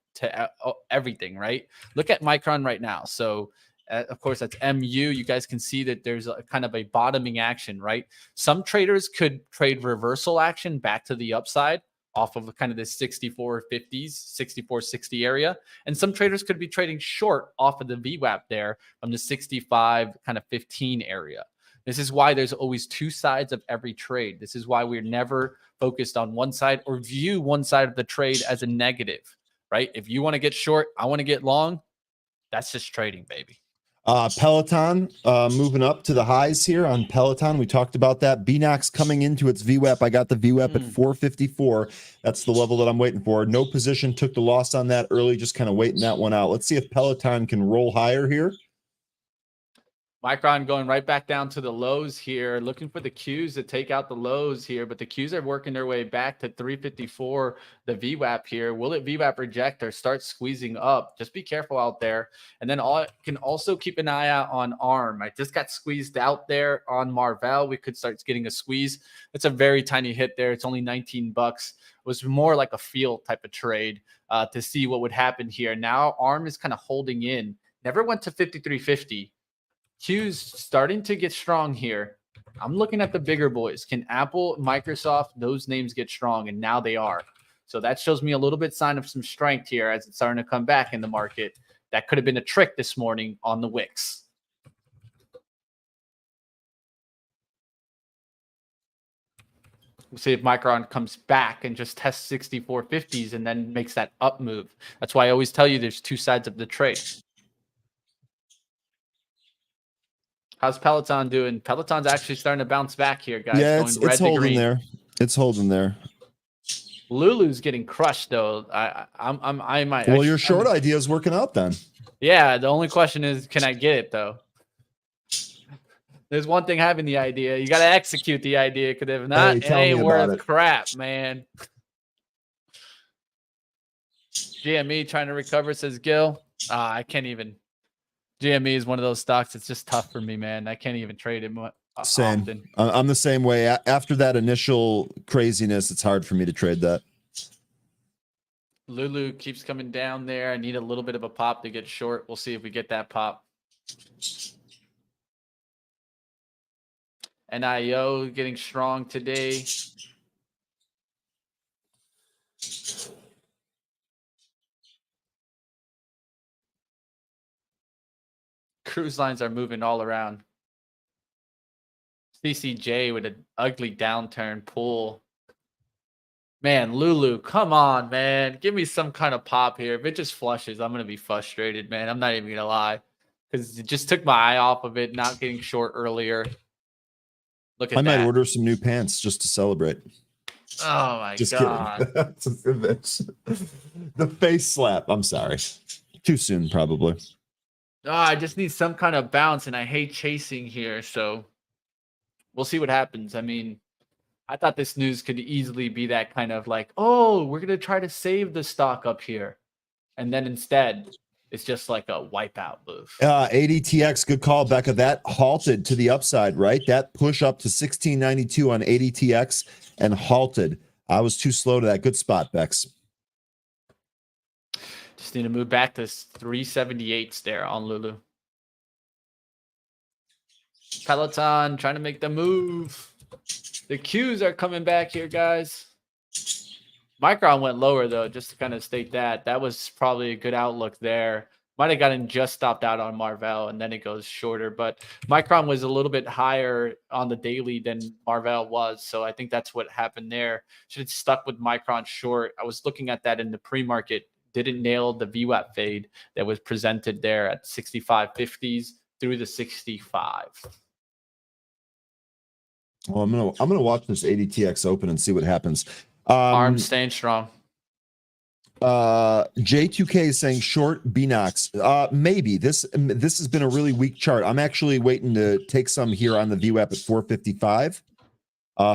Speaker 1: everything, right? Look at Micron right now. So of course, that's MU. You guys can see that there's a kind of a bottoming action, right? Some traders could trade reversal action back to the upside off of kind of this 64.50s, 64.60 area. And some traders could be trading short off of the VWAP there from the 65 kind of 15 area. This is why there's always two sides of every trade. This is why we're never focused on one side or view one side of the trade as a negative, right? If you want to get short, I want to get long. That's just trading, baby.
Speaker 3: Peloton moving up to the highs here on Peloton. We talked about that. BNOX coming into its VWAP. I got the VWAP at 454. That's the level that I'm waiting for. No position, took the loss on that early, just kind of waiting that one out. Let's see if Peloton can roll higher here.
Speaker 1: Micron going right back down to the lows here, looking for the Qs to take out the lows here, but the Qs are working their way back to 354, the VWAP here. Will it VWAP reject or start squeezing up? Just be careful out there. And then can also keep an eye out on ARM. I just got squeezed out there on Marvell. We could start getting a squeeze. It's a very tiny hit there. It's only 19 bucks. It was more like a feel type of trade to see what would happen here. Now ARM is kind of holding in. Never went to 53.50. Q's starting to get strong here. I'm looking at the bigger boys. Can Apple, Microsoft, those names get strong? And now they are. So that shows me a little bit sign of some strength here as it's starting to come back in the market. That could have been a trick this morning on the wicks. We'll see if Micron comes back and just tests 64.50s and then makes that up move. That's why I always tell you there's two sides of the trade. How's Peloton doing? Peloton's actually starting to bounce back here, guys.
Speaker 3: Yeah, it's holding there. It's holding there.
Speaker 1: Lulu's getting crushed though. I might.
Speaker 3: Well, your short idea is working out then.
Speaker 1: Yeah. The only question is, can I get it though? There's one thing having the idea. You got to execute the idea, because if not, it ain't worth crap, man. GME trying to recover, says Gil. I can't even. GME is one of those stocks. It's just tough for me, man. I can't even trade it
Speaker 3: Same.
Speaker 1: often.
Speaker 3: I'm the same way. After that initial craziness, it's hard for me to trade that.
Speaker 1: Lulu keeps coming down there. I need a little bit of a pop to get short. We'll see if we get that pop. NIO getting strong today. Cruise lines are moving all around. CCJ with an ugly downturn pull. Man, Lulu, come on, man. Give me some kind of pop here. If it just flushes, I'm going to be frustrated, man. I'm not even going to lie. Because it just took my eye off of it, not getting short earlier. Look at that.
Speaker 3: I might order some new pants just to celebrate.
Speaker 1: Oh, my God.
Speaker 3: The face slap. I'm sorry. Too soon, probably.
Speaker 1: Oh, I just need some kind of bounce, and I hate chasing here. So we'll see what happens. I mean, I thought this news could easily be that kind of like, oh, we're going to try to save the stock up here. And then instead, it's just like a wipeout move.
Speaker 3: ADTX, good call, Becca. That halted to the upside, right? That push up to 1692 on ADTX and halted. I was too slow to that. Good spot, Bex.
Speaker 1: Just need to move back to 378s there on Lulu. Peloton trying to make the move. The Qs are coming back here, guys. Micron went lower, though, just to kind of state that. That was probably a good outlook there. Might have gotten just stopped out on Marvell, and then it goes shorter. But Micron was a little bit higher on the daily than Marvell was. So I think that's what happened there. Should have stuck with Micron short. I was looking at that in the pre-market didn't nail the VWAP fade that was presented there at 65.50s through the 65.
Speaker 3: Well, I'm gonna watch this ADTX open and see what happens.
Speaker 1: Arms staying strong.
Speaker 3: J2K is saying short BNOX. Maybe this has been a really weak chart. I'm actually waiting to take some here on the VWAP at 455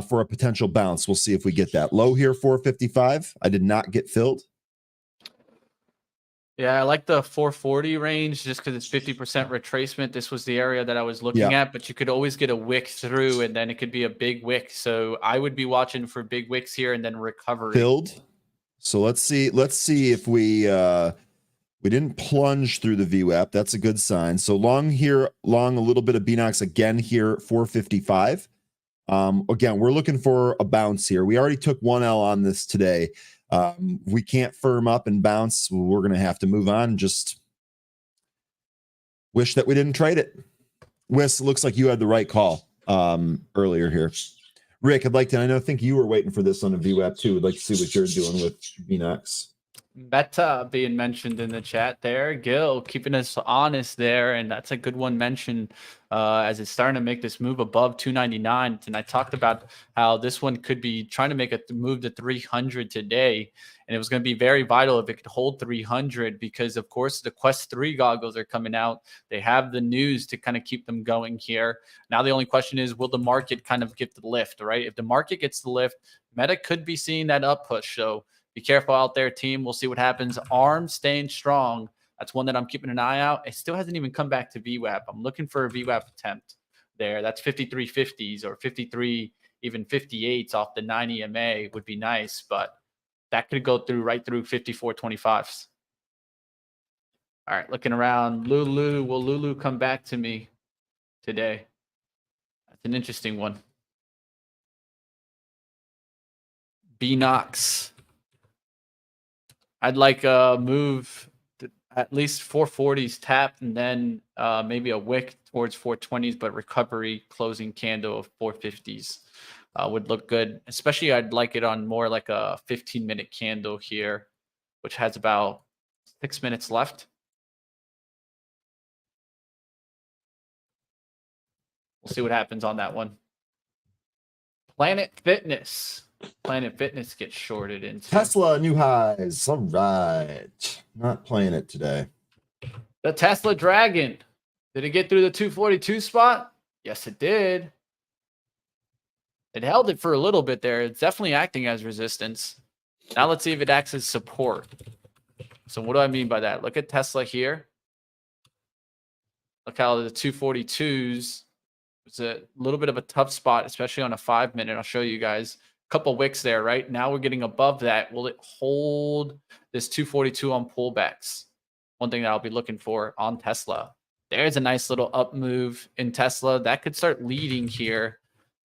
Speaker 3: for a potential bounce. We'll see if we get that low here. 455. I did not get filled.
Speaker 1: Yeah, I like the 440 range just because it's 50% retracement. This was the area that I was looking at, but you could always get a wick through, and then it could be a big wick. So I would be watching for big wicks here and then recovery.
Speaker 3: Filled. So let's see if we didn't plunge through the VWAP. That's a good sign. So long here, long a little bit of BNOX again here, 455. Again, we're looking for a bounce here. We already took 1L on this today. We can't firm up and bounce. We're going to have to move on. Just wish that we didn't trade it. Wes, looks like you had the right call earlier here. Rick, I think you were waiting for this on a VWAP too. I'd like to see what you're doing with BNOX.
Speaker 1: Meta being mentioned in the chat there. Gil keeping us honest there, and that's a good one mentioned as it's starting to make this move above 299. And I talked about how this one could be trying to make a move to 300 today, and it was going to be very vital if it could hold 300 because, of course, the Quest 3 goggles are coming out. They have the news to kind of keep them going here. Now the only question is, will the market kind of get the lift, right? If the market gets the lift, Meta could be seeing that up push. So be careful out there, team. We'll see what happens. ARM staying strong. That's one that I'm keeping an eye out. It still hasn't even come back to VWAP. I'm looking for a VWAP attempt there. That's 53.50s or 53, even 58s off the 9 EMA would be nice, but that could go through right through 54.25s. All right, looking around. Lulu. Will Lulu come back to me today? That's an interesting one. BNOX. I'd like a move to at least 440s tap and then maybe a wick towards 420s, but recovery closing candle of 450s would look good. Especially I'd like it on more like a 15-minute candle here, which has about 6 minutes left. We'll see what happens on that one. Planet Fitness. Planet Fitness gets shorted into.
Speaker 3: Tesla new highs. All right. Not playing it today.
Speaker 1: The Tesla Dragon. Did it get through the 242 spot? Yes, it did. It held it for a little bit there. It's definitely acting as resistance. Now let's see if it acts as support. So what do I mean by that? Look at Tesla here. Look how the 242s. It's a little bit of a tough spot, especially on a 5-minute. I'll show you guys. Couple wicks there, right? Now we're getting above that. Will it hold this 242 on pullbacks? One thing that I'll be looking for on Tesla. There's a nice little up move in Tesla. That could start leading here.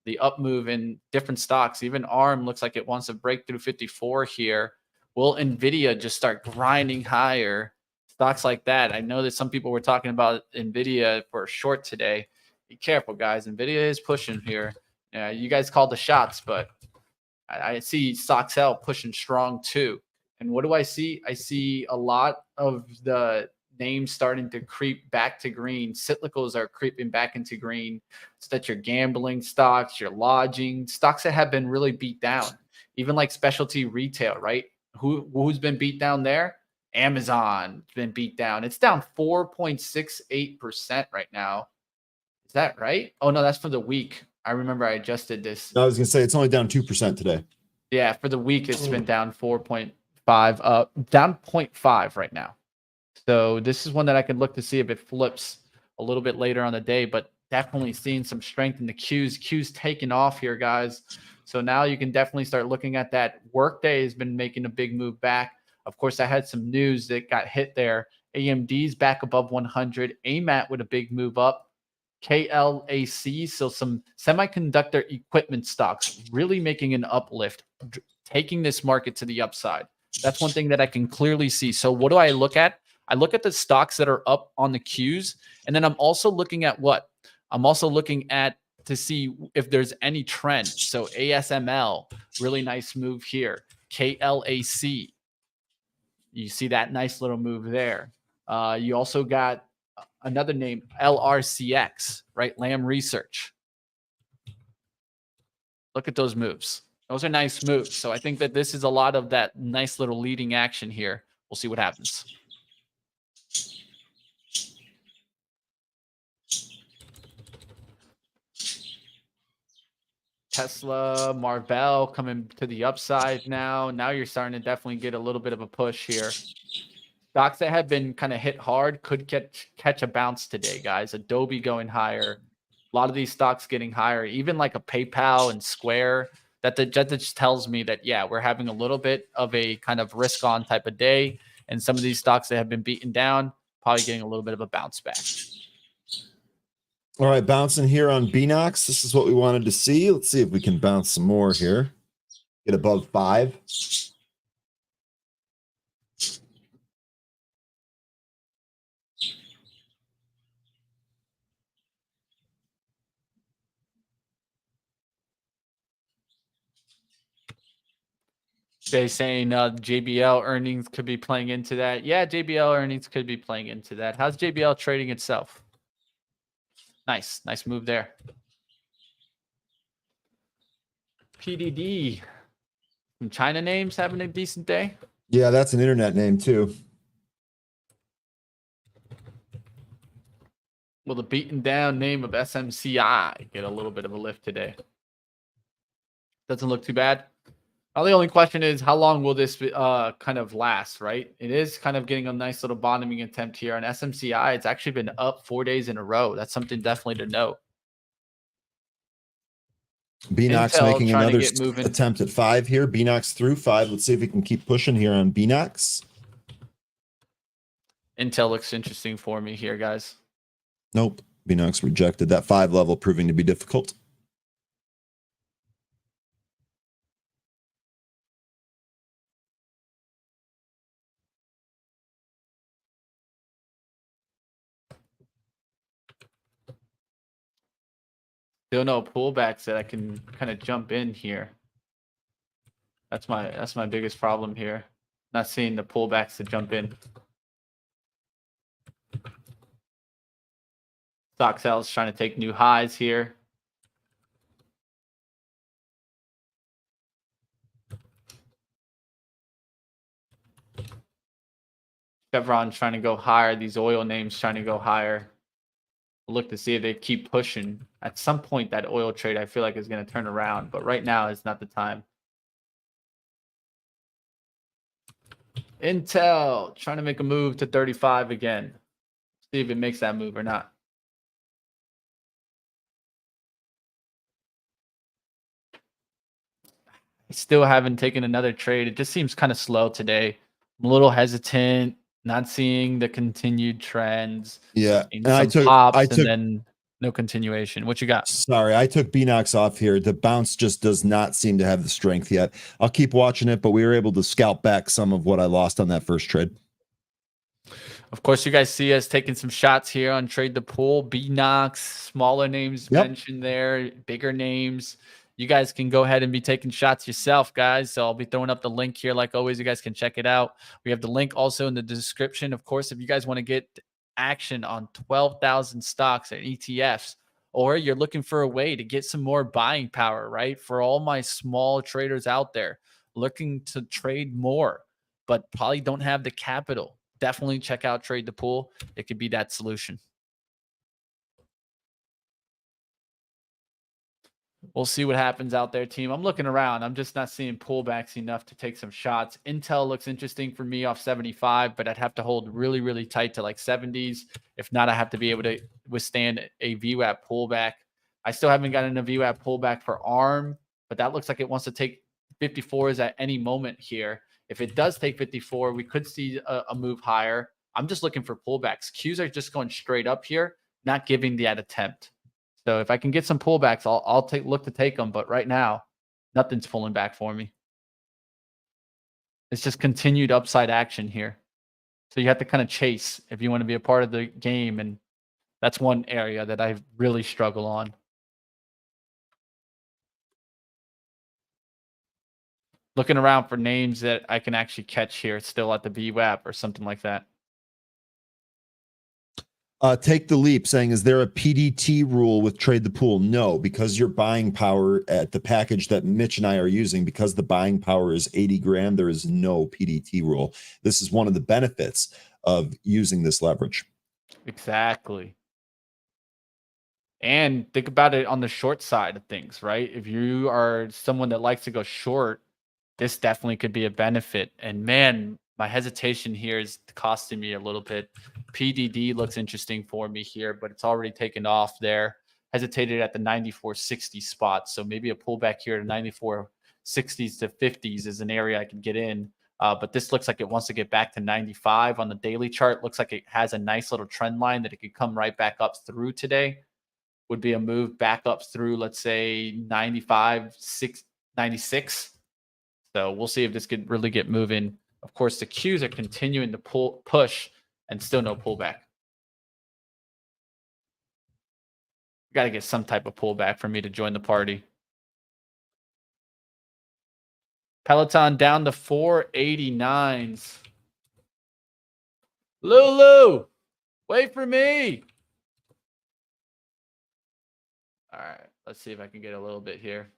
Speaker 1: The up move in different stocks. Even ARM looks like it wants to break through 54 here. Will NVIDIA just start grinding higher? Stocks like that. I know that some people were talking about NVIDIA for a short today. Be careful, guys. NVIDIA is pushing here. Yeah, you guys called the shots, but I see Stoxel pushing strong too. And what do I see? I see a lot of the names starting to creep back to green. Cyclicals are creeping back into green. So that your gambling stocks, your lodging, stocks that have been really beat down. Even like specialty retail, right? Who's been beat down there? Amazon's been beat down. It's down 4.68% right now. Is that right? Oh, no, that's for the week. I remember I adjusted this.
Speaker 3: I was going to say it's only down 2% today.
Speaker 1: Yeah, for the week, it's been down 4.5, down 0.5 right now. So this is one that I could look to see if it flips a little bit later on the day, but definitely seeing some strength in the Qs. Qs taking off here, guys. So now you can definitely start looking at that. Workday has been making a big move back. Of course, I had some news that got hit there. AMD's back above 100. AMAT with a big move up. KLAC, so some semiconductor equipment stocks really making an uplift, taking this market to the upside. That's one thing that I can clearly see. So what do I look at? I look at the stocks that are up on the Qs, and then I'm also looking at what? I'm also looking at to see if there's any trend. So ASML, really nice move here. KLAC. You see that nice little move there. You also got another name, LRCX, right? Lamb Research. Look at those moves. Those are nice moves. So I think that this is a lot of that nice little leading action here. We'll see what happens. Tesla, Marvell coming to the upside now. Now you're starting to definitely get a little bit of a push here. Stocks that have been kind of hit hard could catch a bounce today, guys. Adobe going higher. A lot of these stocks getting higher. Even like a PayPal and Square. That just tells me that, yeah, we're having a little bit of a kind of risk on type of day. And some of these stocks that have been beaten down, probably getting a little bit of a bounce back.
Speaker 3: All right, bouncing here on BNOX. This is what we wanted to see. Let's see if we can bounce some more here. Get above 5.
Speaker 1: Jay saying JBL earnings could be playing into that. Yeah, JBL earnings could be playing into that. How's JBL trading itself? Nice move there. PDD. Some China names having a decent day.
Speaker 3: Yeah, that's an internet name too.
Speaker 1: Will the beaten down name of SMCI get a little bit of a lift today? Doesn't look too bad. The only question is, how long will this kind of last, right? It is kind of getting a nice little bottoming attempt here on SMCI. It's actually been up 4 days in a row. That's something definitely to note.
Speaker 3: BNOX making another attempt at 5 here. BNOX through 5. Let's see if we can keep pushing here on BNOX.
Speaker 1: Intel looks interesting for me here, guys.
Speaker 3: Nope. BNOX rejected that 5 level, proving to be difficult.
Speaker 1: Still no pullbacks that I can kind of jump in here. That's my biggest problem here. Not seeing the pullbacks to jump in. Stock sales trying to take new highs here. Chevron trying to go higher. These oil names trying to go higher. We'll look to see if they keep pushing. At some point, that oil trade I feel like is going to turn around, but right now is not the time. Intel trying to make a move to 35 again. See if it makes that move or not. I still haven't taken another trade. It just seems kind of slow today. I'm a little hesitant, not seeing the continued trends.
Speaker 3: Yeah,
Speaker 1: and I took and then no continuation. What you got?
Speaker 3: Sorry, I took BNOX off here. The bounce just does not seem to have the strength yet. I'll keep watching it, but we were able to scalp back some of what I lost on that first trade.
Speaker 1: Of course, you guys see us taking some shots here on Trade the Pool. BNOX, smaller names mentioned there, bigger names. You guys can go ahead and be taking shots yourself, guys. So I'll be throwing up the link here. Like always, you guys can check it out. We have the link also in the description. Of course, if you guys want to get action on 12,000 stocks and ETFs, or you're looking for a way to get some more buying power, right? For all my small traders out there looking to trade more, but probably don't have the capital, definitely check out Trade the Pool. It could be that solution. We'll see what happens out there, team. I'm looking around. I'm just not seeing pullbacks enough to take some shots. Intel looks interesting for me off 75, but I'd have to hold really, really tight to like 70s. If not, I have to be able to withstand a VWAP pullback. I still haven't gotten a VWAP pullback for ARM, but that looks like it wants to take 54s at any moment here. If it does take 54, we could see a move higher. I'm just looking for pullbacks. Qs are just going straight up here, not giving that attempt. So if I can get some pullbacks, I'll look to take them. But right now, nothing's pulling back for me. It's just continued upside action here. So you have to kind of chase if you want to be a part of the game. And that's one area that I really struggle on. Looking around for names that I can actually catch here still at the VWAP or something like that.
Speaker 3: Take the leap saying, is there a PDT rule with trade the pool? No, because your buying power at the package that Mitch and I are using, because the buying power is 80 grand, there is no PDT rule. This is one of the benefits of using this leverage.
Speaker 1: Exactly. And think about it on the short side of things, right? If you are someone that likes to go short, this definitely could be a benefit. And man, my hesitation here is costing me a little bit. PDD looks interesting for me here, but it's already taken off there. Hesitated at the 94.60 spot. So maybe a pullback here to 94.60s to 50s is an area I can get in. But this looks like it wants to get back to 95 on the daily chart. Looks like it has a nice little trend line that it could come right back up through today. Would be a move back up through, let's say, 95, 96. So we'll see if this could really get moving. Of course, the Qs are continuing to push and still no pullback. Got to get some type of pullback for me to join the party. Peloton down to 489s. Lulu, wait for me. All right, let's see if I can get a little bit here.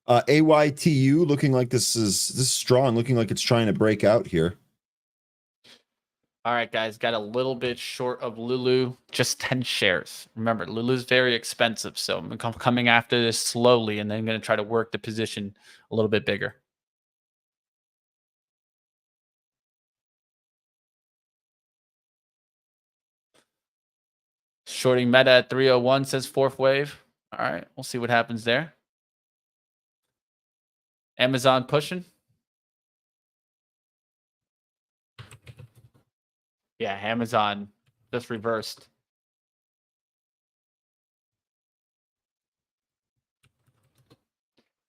Speaker 3: AYTU looking like this is strong, looking like it's trying to break out here.
Speaker 1: All right, guys, got a little bit short of Lulu, just 10 shares. Remember, Lulu's very expensive, so I'm coming after this slowly, and then I'm going to try to work the position a little bit bigger. Shorting Meta at 301 says fourth wave. All right, we'll see what happens there. Amazon pushing. Yeah, Amazon just reversed.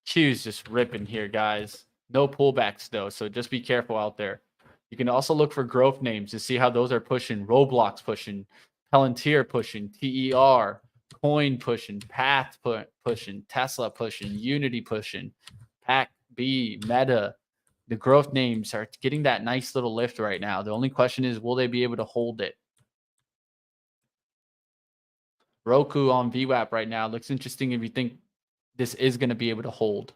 Speaker 1: Q's just ripping here, guys. No pullbacks, though, so just be careful out there. You can also look for growth names to see how those are pushing. Roblox pushing, Palantir pushing, TER, Coin pushing, Path pushing, Tesla pushing, Unity pushing, Pac B, Meta. The growth names are getting that nice little lift right now. The only question is, will they be able to hold it? Roku on VWAP right now looks interesting if you think this is going to be able to hold.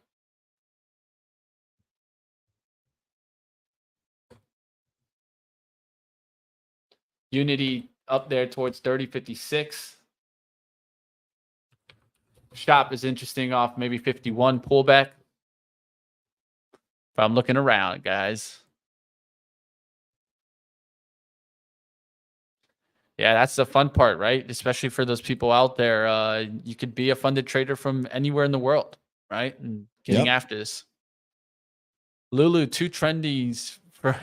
Speaker 1: Unity up there towards 30.56. Shop is interesting off maybe 51 pullback. But I'm looking around, guys. Yeah, that's the fun part, right? Especially for those people out there. You could be a funded trader from anywhere in the world, right? And getting after this. Lulu, too trendy for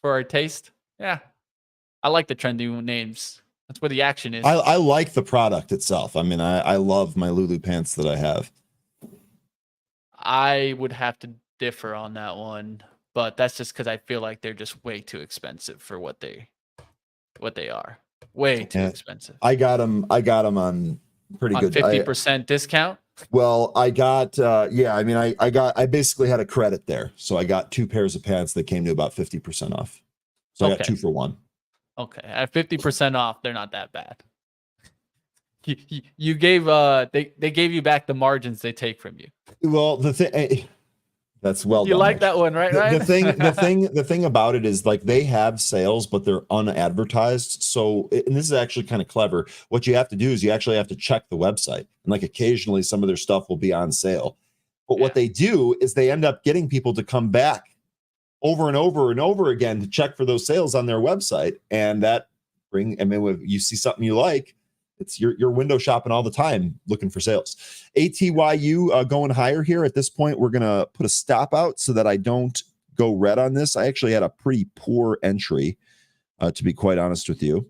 Speaker 1: our taste. Yeah. I like the trendy names. That's where the action is.
Speaker 3: I like the product itself. I mean, I love my Lulu pants that I have.
Speaker 1: I would have to differ on that one, but that's just because I feel like they're just way too expensive for what they are. Way too expensive.
Speaker 3: I got them on pretty good
Speaker 1: 50% discount.
Speaker 3: Well, I got I mean, I basically had a credit there, so I got 2 pairs of pants that came to about 50% off. So I got 2 for 1.
Speaker 1: Okay, at 50% off, they're not that bad. You gave they gave you back the margins they take from you.
Speaker 3: Well, the thing that's well
Speaker 1: you
Speaker 3: done.
Speaker 1: Like that one, right?
Speaker 3: The thing about it is, like, they have sales, but they're unadvertised. So, and this is actually kind of clever. What you have to do is you actually have to check the website, and like occasionally some of their stuff will be on sale. But what they do is they end up getting people to come back over and over and over again to check for those sales on their website, and that when you see something you like, it's you're window shopping all the time looking for sales. ATYU going higher here. At this point, we're gonna put a stop out so that I don't go red on this. I actually had a pretty poor entry, to be quite honest with you,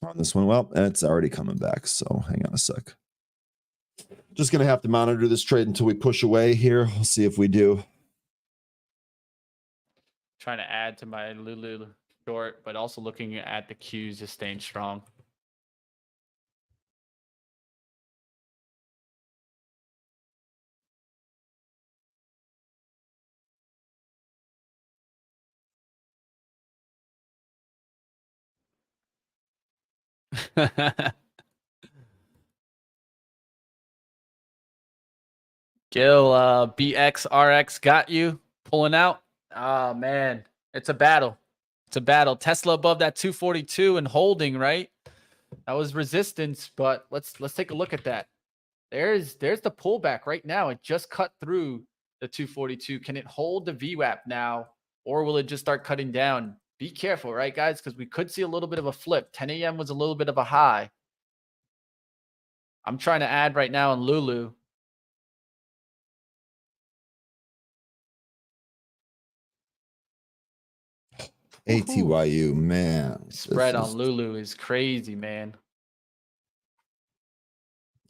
Speaker 3: on this one. Well, and it's already coming back, so hang on a sec. Just gonna have to monitor this trade until we push away here. We'll see if we do.
Speaker 1: Trying to add to my Lulu short, but also looking at the Qs just staying strong. Gil, BXRX got you pulling out. Oh man, it's a battle. It's a battle. Tesla above that 242 and holding, right? That was resistance, but let's take a look at that. There's the pullback right now. It just cut through the 242. Can it hold the VWAP now, or will it just start cutting down? Be careful, right, guys? Because we could see a little bit of a flip. 10 a.m. was a little bit of a high. I'm trying to add right now in Lulu.
Speaker 3: ATYU, man.
Speaker 1: Spread on Lulu is crazy, man.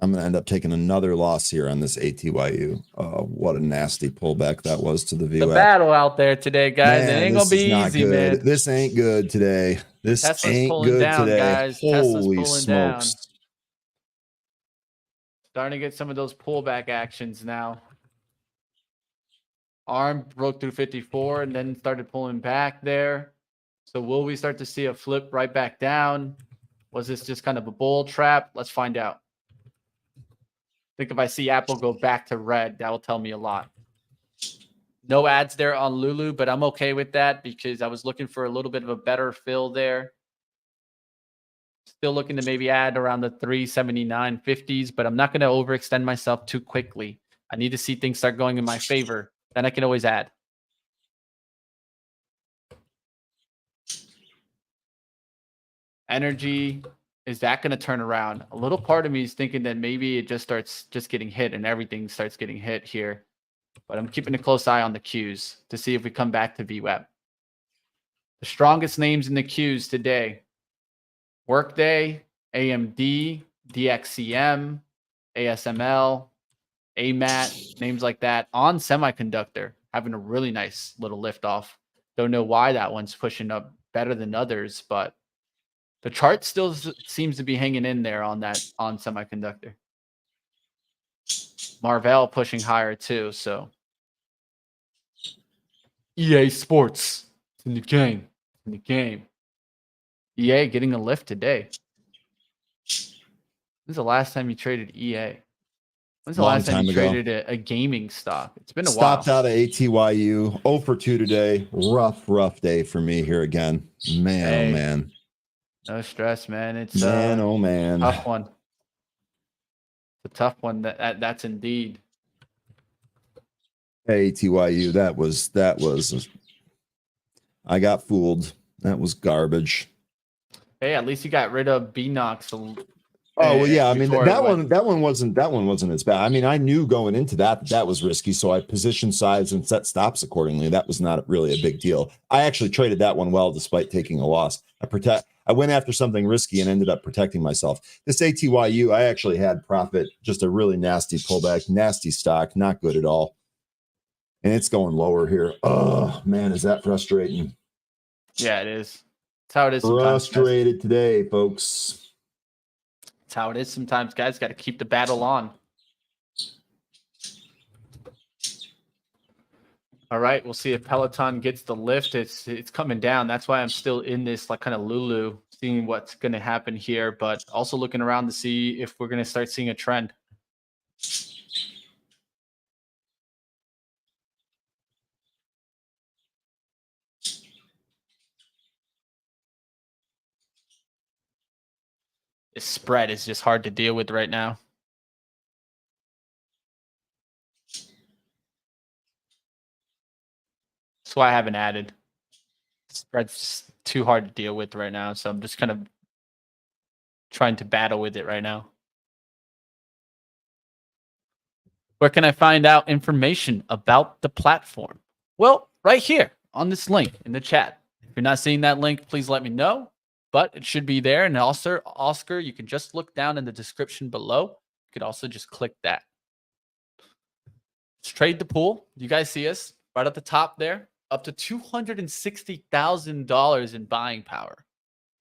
Speaker 3: I'm going to end up taking another loss here on this ATYU. What a nasty pullback that was to the VWAP.
Speaker 1: The battle out there today, guys.
Speaker 3: Man,
Speaker 1: it ain't going to be easy, man.
Speaker 3: This ain't good today. This
Speaker 1: Tesla's
Speaker 3: ain't good
Speaker 1: down,
Speaker 3: today.
Speaker 1: guys.
Speaker 3: Holy
Speaker 1: Tesla's
Speaker 3: smokes.
Speaker 1: down. Starting to get some of those pullback actions now. ARM broke through 54 and then started pulling back there. So will we start to see a flip right back down? Was this just kind of a bull trap? Let's find out. I think if I see Apple go back to red, that will tell me a lot. No ads there on Lulu, but I'm okay with that because I was looking for a little bit of a better fill there. Still looking to maybe add around the 379.50s, but I'm not going to overextend myself too quickly. I need to see things start going in my favor. Then I can always add. Energy, is that going to turn around? A little part of me is thinking that maybe it just starts just getting hit and everything starts getting hit here. But I'm keeping a close eye on the Qs to see if we come back to VWAP. The strongest names in the Qs today: Workday, AMD, DXCM, ASML, AMAT, names like that. On Semiconductor, having a really nice little lift off. Don't know why that one's pushing up better than others, but the chart still seems to be hanging in there on that on Semiconductor. Marvell pushing higher too, so EA Sports, it's in the game. In the game. EA getting a lift today. When's the last time you traded EA? When's the last time you traded a gaming stock? It's been a while.
Speaker 3: Stopped out of ATYU. 0 for 2 today. Rough day for me here again. Man, hey, oh man.
Speaker 1: No stress, man. It's
Speaker 3: man, oh man.
Speaker 1: Tough one. It's a tough one. That's indeed.
Speaker 3: Hey, ATYU, that was I got fooled. That was garbage.
Speaker 1: Hey, at least you got rid of BNOX.
Speaker 3: Oh well, yeah. I mean that one wasn't as bad. I mean, I knew going into that was risky, so I positioned sides and set stops accordingly. That was not really a big deal. I actually traded that one well despite taking a loss. I went after something risky and ended up protecting myself. This ATYU, I actually had profit, just a really nasty pullback, nasty stock, not good at all. And it's going lower here. Oh man, is that frustrating?
Speaker 1: Yeah, it is. That's how it is.
Speaker 3: Frustrated today, folks.
Speaker 1: That's how it is sometimes, guys. Got to keep the battle on. All right, we'll see if Peloton gets the lift. It's coming down. That's why I'm still in this like kind of Lulu, seeing what's going to happen here, but also looking around to see if we're going to start seeing a trend. This spread is just hard to deal with right now. That's why I haven't added. Spread's just too hard to deal with right now, so I'm just kind of trying to battle with it right now. Where can I find out information about the platform? Well, right here on this link in the chat. If you're not seeing that link, please let me know. But it should be there. And also, Oscar, you can just look down in the description below. You could also just click that. Let's trade the pool. You guys see us right at the top there, up to $260,000 in buying power.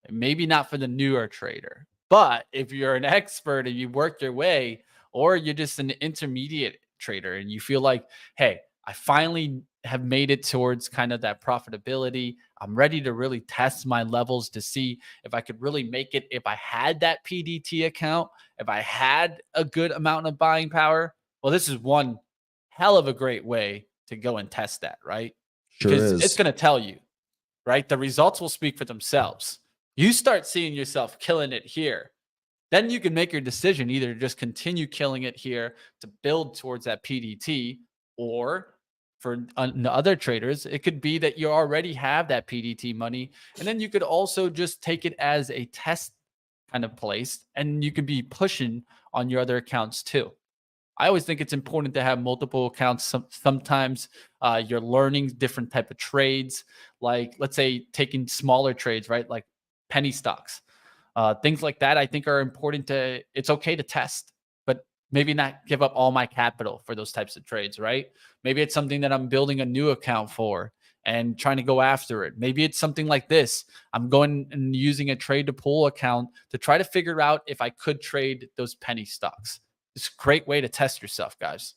Speaker 1: And maybe not for the newer trader, but if you're an expert and you work your way, or you're just an intermediate trader and you feel like, hey, I finally have made it towards kind of that profitability. I'm ready to really test my levels to see if I could really make it. If I had that PDT account, if I had a good amount of buying power, well, this is one hell of a great way to go and test that, right?
Speaker 3: Sure
Speaker 1: Because it's
Speaker 3: is.
Speaker 1: going to tell you, right? The results will speak for themselves. You start seeing yourself killing it here, then you can make your decision either to just continue killing it here to build towards that PDT, or for other traders, it could be that you already have that PDT money. And then you could also just take it as a test kind of place, and you could be pushing on your other accounts too. I always think it's important to have multiple accounts. Sometimes you're learning different type of trades, like let's say taking smaller trades, right? Like penny stocks. Things like that, I think, are important to. It's okay to test, but maybe not give up all my capital for those types of trades, right? Maybe it's something that I'm building a new account for and trying to go after it. Maybe it's something like this. I'm going and using a trade to pull account to try to figure out if I could trade those penny stocks. It's a great way to test yourself, guys.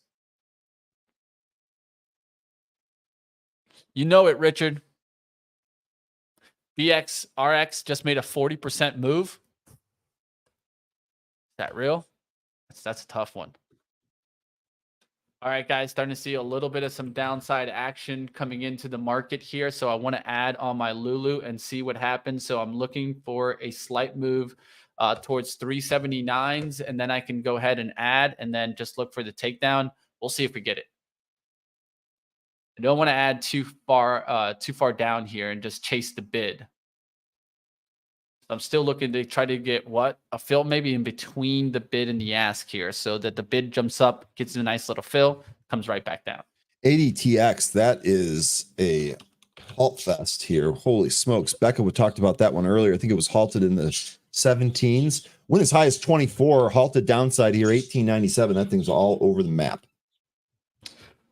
Speaker 1: You know it, Richard. BXRX just made a 40% move. Is that real? That's a tough one. All right, guys, starting to see a little bit of some downside action coming into the market here. So I want to add on my Lulu and see what happens. So I'm looking for a slight move towards 379s, and then I can go ahead and add and then just look for the takedown. We'll see if we get it. I don't want to add too far down here and just chase the bid. So I'm still looking to try to get a fill maybe in between the bid and the ask here, so that the bid jumps up, gets a nice little fill, comes right back down.
Speaker 3: ADTX, that is a halt fest here. Holy smokes. Becca talked about that one earlier. I think it was halted in the 17s. Went as high as 24, halted downside here, 1897. That thing's all over the map.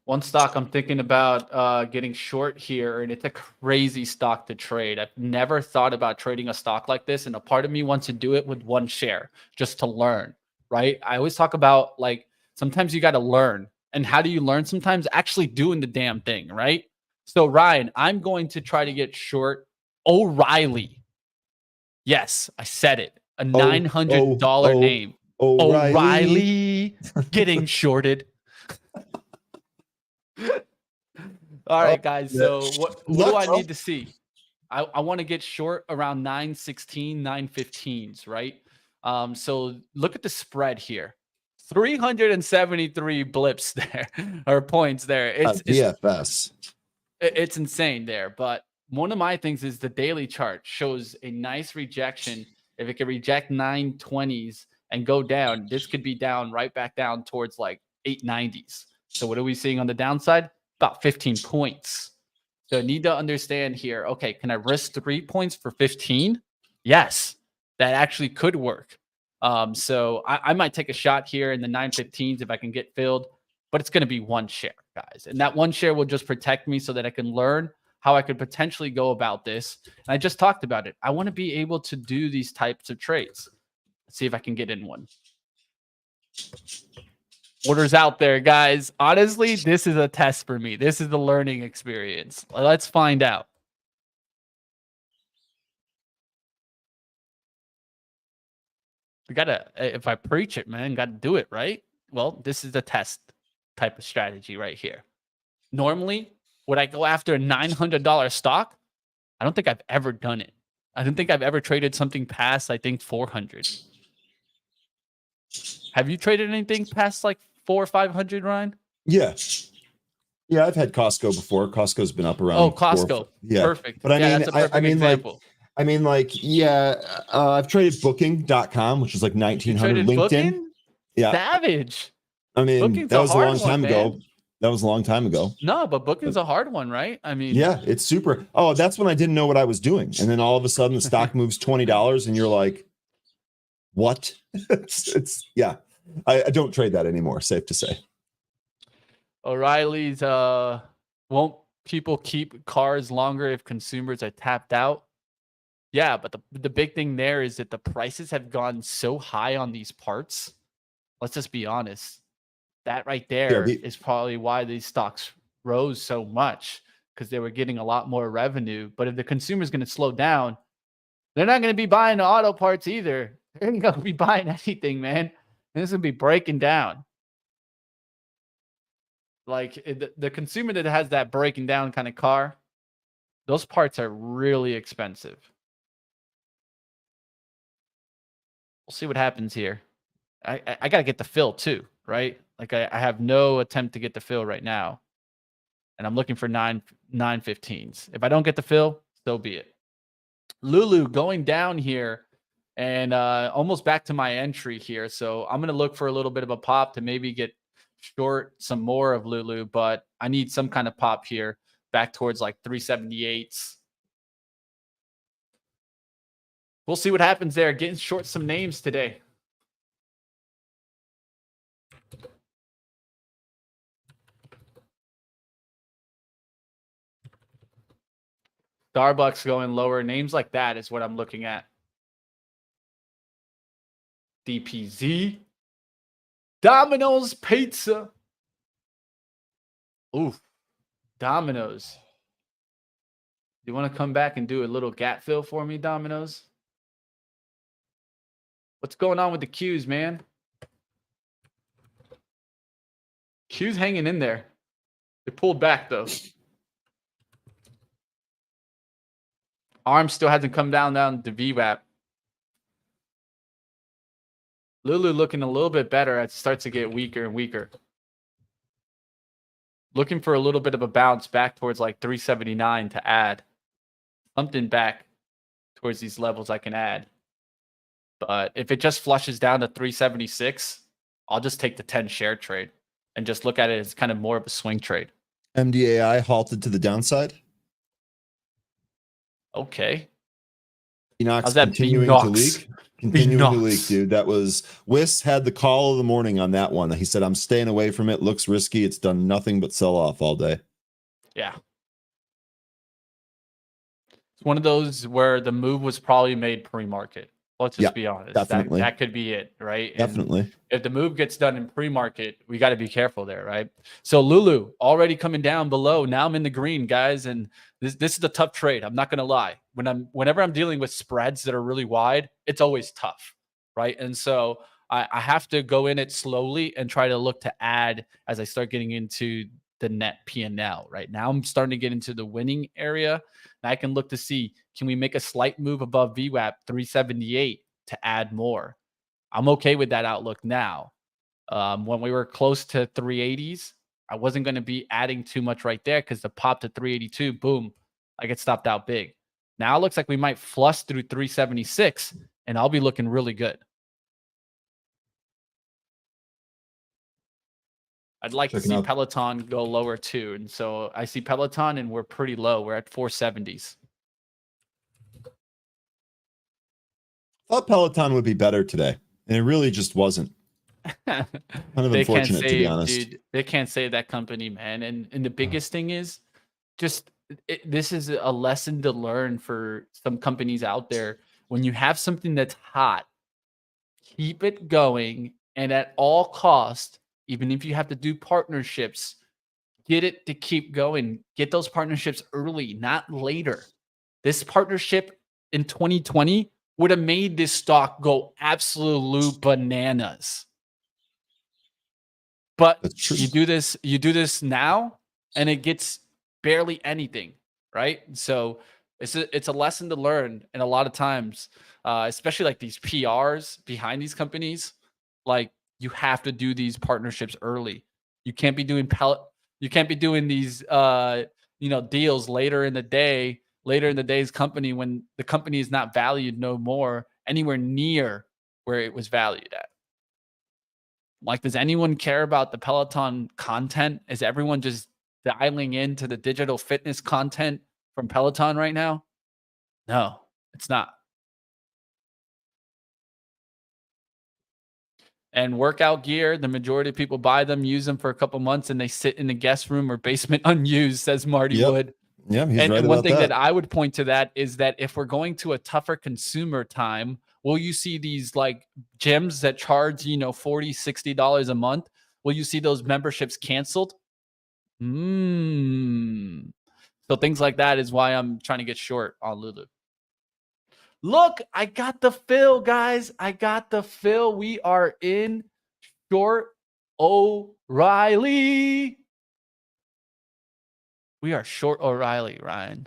Speaker 1: One stock I'm thinking about getting short here, and it's a crazy stock to trade. I've never thought about trading a stock like this, and a part of me wants to do it with one share just to learn, right? I always talk about, like, sometimes you got to learn. And how do you learn? Sometimes actually doing the damn thing, right? So, Ryan, I'm going to try to get short O'Reilly. Yes, I said it. A $900 name. O'Reilly getting shorted. All right, guys. So what do I need to see? I want to get short around 916, 915s, right? So look at the spread here. 373 blips there, or points there. It's
Speaker 3: DFS.
Speaker 1: It's insane there. But one of my things is the daily chart shows a nice rejection. If it can reject 920s and go down, this could be down right back down towards like 890s. So what are we seeing on the downside? About 15 points. So I need to understand here, okay, can I risk 3 points for 15? Yes, that actually could work. So I might take a shot here in the 915s if I can get filled, but it's going to be one share, guys. And that one share will just protect me so that I can learn how I could potentially go about this. And I just talked about it. I want to be able to do these types of trades. Let's see if I can get in one. Orders out there, guys. Honestly, this is a test for me. This is the learning experience. Let's find out. We gotta, if I preach it, man, gotta do it, right? Well, this is the test type of strategy right here. Normally, would I go after a $900 stock? I don't think I've ever done it. I don't think I've ever traded something past, I think, 400. Have you traded anything past like 400 or 500, Ryan?
Speaker 3: Yeah. Yeah, I've had Costco before. Costco's been up around.
Speaker 1: Oh, Costco.
Speaker 3: Yeah.
Speaker 1: Perfect.
Speaker 3: But I mean,
Speaker 1: that's a perfect example.
Speaker 3: I've traded booking.com, which is like 1900. LinkedIn.
Speaker 1: Booking?
Speaker 3: Yeah.
Speaker 1: Savage.
Speaker 3: I mean,
Speaker 1: Booking's
Speaker 3: that was a long
Speaker 1: one,
Speaker 3: time
Speaker 1: man.
Speaker 3: ago. That was a long time ago.
Speaker 1: No, but booking's a hard one, right? I mean,
Speaker 3: yeah, it's super. Oh, that's when I didn't know what I was doing. And then all of a sudden the stock moves $20 and you're like, what? it's yeah. I don't trade that anymore, safe to say.
Speaker 1: O'Reilly's won't people keep cars longer if consumers are tapped out? Yeah, but the big thing there is that the prices have gone so high on these parts. Let's just be honest. That right there is probably why these stocks rose so much. because they were getting a lot more revenue. But if the consumer is going to slow down, they're not going to be buying the auto parts either. They're going to be buying anything, man. And this is going to be breaking down. Like the consumer that has that breaking down kind of car, those parts are really expensive. We'll see what happens here. I got to get the fill too, right? Like I have no attempt to get the fill right now. And I'm looking for 915s. If I don't get the fill, so be it. Lulu going down here and almost back to my entry here. So I'm going to look for a little bit of a pop to maybe get short some more of Lulu, but I need some kind of pop here back towards like 378s. We'll see what happens there. Getting short some names today. Starbucks going lower. Names like that is what I'm looking at. DPZ. Domino's Pizza. Ooh, Domino's. You want to come back and do a little gap fill for me, Domino's? What's going on with the Qs, man? Q's hanging in there. They pulled back, though. ARM still hasn't come down to VWAP. Lulu looking a little bit better as it starts to get weaker and weaker. Looking for a little bit of a bounce back towards like 379 to add. Something back towards these levels I can add. But if it just flushes down to 376, I'll just take the 10 share trade and just look at it as kind of more of a swing trade.
Speaker 3: MDAI halted to the downside.
Speaker 1: Okay.
Speaker 3: Enox continuing to leak. Continuing to leak, dude. That was Wiss had the call of the morning on that one. He said, I'm staying away from it. Looks risky. It's done nothing but sell off all day.
Speaker 1: Yeah. It's one of those where the move was probably made pre-market. Let's just be honest.
Speaker 3: Definitely.
Speaker 1: That could be it, right?
Speaker 3: Definitely.
Speaker 1: And if the move gets done in pre-market, we got to be careful there, right? So Lulu already coming down below. Now I'm in the green, guys, and this is a tough trade. I'm not going to lie. Whenever I'm dealing with spreads that are really wide, it's always tough, right? And so I have to go in it slowly and try to look to add as I start getting into the net P&L. Right now, I'm starting to get into the winning area, and I can look to see, can we make a slight move above VWAP 378 to add more? I'm okay with that outlook now. When we were close to 380s, I wasn't going to be adding too much right there because the pop to 382, boom, I get stopped out big. Now it looks like we might flush through 376, and I'll be looking really good. I'd like to see Peloton go lower too. And so I see Peloton and we're pretty low. We're at 470s.
Speaker 3: Thought Peloton would be better today, and it really just wasn't. Kind of unfortunate, to be honest.
Speaker 1: Dude, they can't save that company, man. And the biggest thing is just this is a lesson to learn for some companies out there. When you have something that's hot, keep it going, and at all cost, even if you have to do partnerships, get it to keep going. Get those partnerships early, not later. This partnership in 2020 would have made this stock go absolute bananas. But you do this now, and it gets barely anything, right? So it's a lesson to learn. And a lot of times, especially like these PRs behind these companies, like you have to do these partnerships early. You can't be doing these deals later in the day's company when the company is not valued no more anywhere near where it was valued at. Like, does anyone care about the Peloton content? Is everyone just dialing into the digital fitness content from Peloton right now? No, it's not. And workout gear, the majority of people buy them, use them for a couple months, and they sit in the guest room or basement unused, says Marty Wood.
Speaker 3: Yeah, he's right about that.
Speaker 1: And one thing that I would point to that is that if we're going to a tougher consumer time, will you see these like gyms that charge, $40, $60 a month? Will you see those memberships canceled? So things like that is why I'm trying to get short on Lulu. Look, I got the fill, guys. I got the fill. We are in short O'Reilly. We are short O'Reilly, Ryan.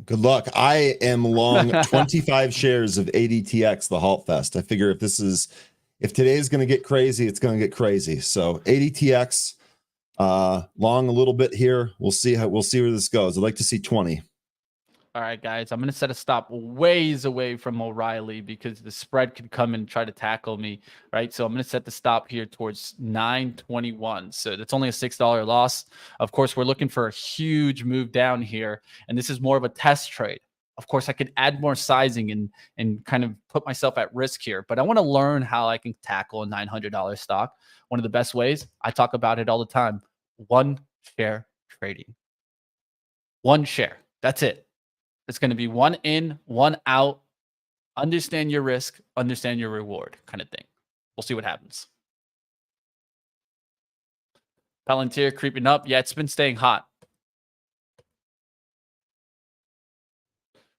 Speaker 3: Good luck. I am long 25 shares of ADTX, the Halt Fest. I figure if today is going to get crazy, it's going to get crazy. So ADTX, long a little bit here. We'll see where this goes. I'd like to see 20.
Speaker 1: All right, guys, I'm going to set a stop ways away from O'Reilly because the spread could come and try to tackle me, right? So I'm going to set the stop here towards 921. So that's only a $6 loss. Of course, we're looking for a huge move down here, and this is more of a test trade. Of course, I could add more sizing and kind of put myself at risk here, but I want to learn how I can tackle a $900 stock. One of the best ways, I talk about it all the time, one share trading. One share. That's it. It's going to be one in, one out. Understand your risk, understand your reward kind of thing. We'll see what happens. Palantir creeping up. Yeah, it's been staying hot.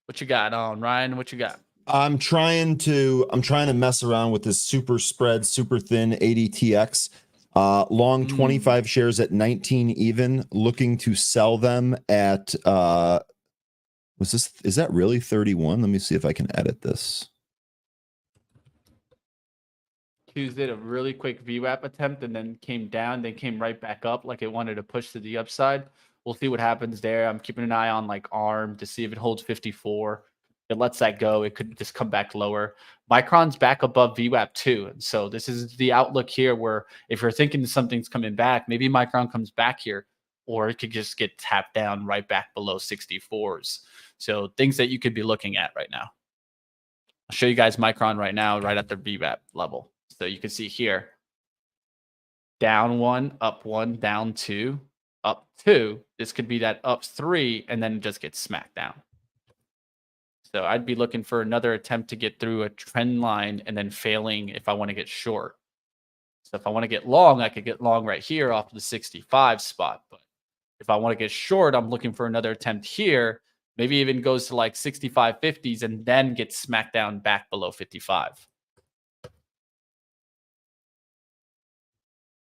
Speaker 1: What you got on, Ryan? What you got?
Speaker 3: I'm trying to mess around with this super spread, super thin ADTX. Long 25 shares at 19 even, looking to sell them at is that really 31? Let me see if I can edit this.
Speaker 1: Hughes did a really quick VWAP attempt and then came down, then came right back up like it wanted to push to the upside. We'll see what happens there. I'm keeping an eye on like ARM to see if it holds 54. If it lets that go, it could just come back lower. Micron's back above VWAP too. And so this is the outlook here where if you're thinking something's coming back, maybe Micron comes back here, or it could just get tapped down right back below 64s. So things that you could be looking at right now. I'll show you guys Micron right now, right at the VWAP level. So you can see here, down 1, up 1, down 2, up 2. This could be that up 3, and then it just gets smacked down. So I'd be looking for another attempt to get through a trend line and then failing if I want to get short. So if I want to get long, I could get long right here off the 65 spot. But if I want to get short, I'm looking for another attempt here. Maybe even goes to like 65, 50s and then gets smacked down back below 55.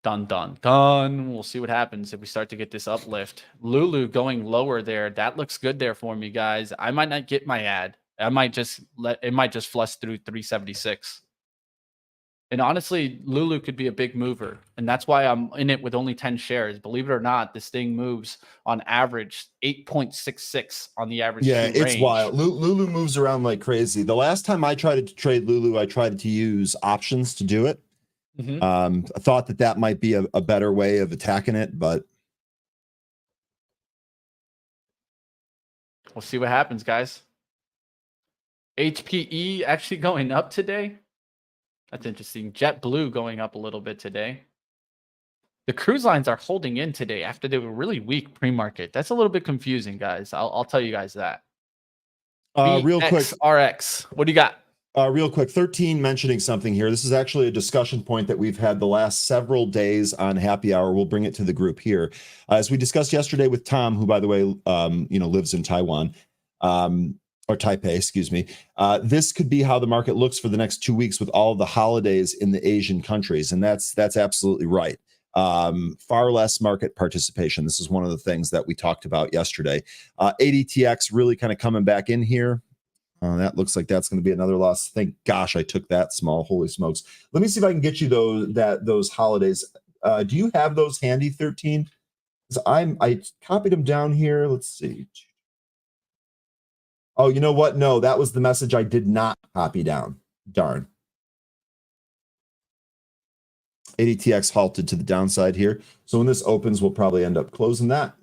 Speaker 1: Dun, dun, dun. We'll see what happens if we start to get this uplift. Lulu going lower there. That looks good there for me, guys. I might not get my ad. It might just flush through 376. And honestly, Lulu could be a big mover. And that's why I'm in it with only 10 shares. Believe it or not, this thing moves on average 8.66 on the average.
Speaker 3: Yeah, it's
Speaker 1: range.
Speaker 3: wild. Lulu moves around like crazy. The last time I tried to trade Lulu, I tried to use options to do it. I thought that might be a better way of attacking it, but
Speaker 1: we'll see what happens, guys. HPE actually going up today. That's interesting. JetBlue going up a little bit today. The cruise lines are holding in today after they were really weak pre-market. That's a little bit confusing, guys. I'll tell you guys that.
Speaker 3: Real quick,
Speaker 1: RX. What do you got?
Speaker 3: Real quick, 13 mentioning something here. This is actually a discussion point that we've had the last several days on Happy Hour. We'll bring it to the group here. As we discussed yesterday with Tom, who, by the way, lives in Taiwan, or Taipei, excuse me. This could be how the market looks for the next 2 weeks with all of the holidays in the Asian countries. And that's absolutely right. Far less market participation. This is one of the things that we talked about yesterday. ADTX really kind of coming back in here. That looks like that's going to be another loss. Thank gosh I took that small. Holy smokes. Let me see if I can get you those holidays. Do you have those handy, 13? I copied them down here. Let's see. Oh, you know what? No, that was the message I did not copy down. Darn. ADTX halted to the downside here. So when this opens, we'll probably end up closing that.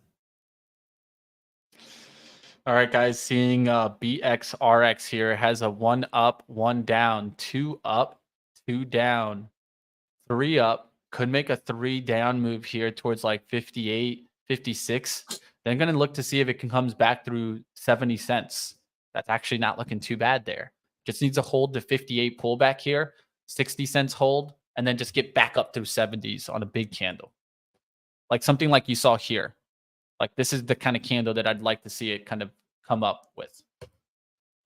Speaker 1: All right, guys, seeing BXRX here has a 1 up, 1 down, 2 up, 2 down, 3 up. Could make a 3 down move here towards like 58, 56. Then going to look to see if it comes back through 70 cents. That's actually not looking too bad there. Just needs a hold to 58 pullback here, 60 cents hold, and then just get back up through 70s on a big candle. Like something like you saw here. Like this is the kind of candle that I'd like to see it kind of come up with.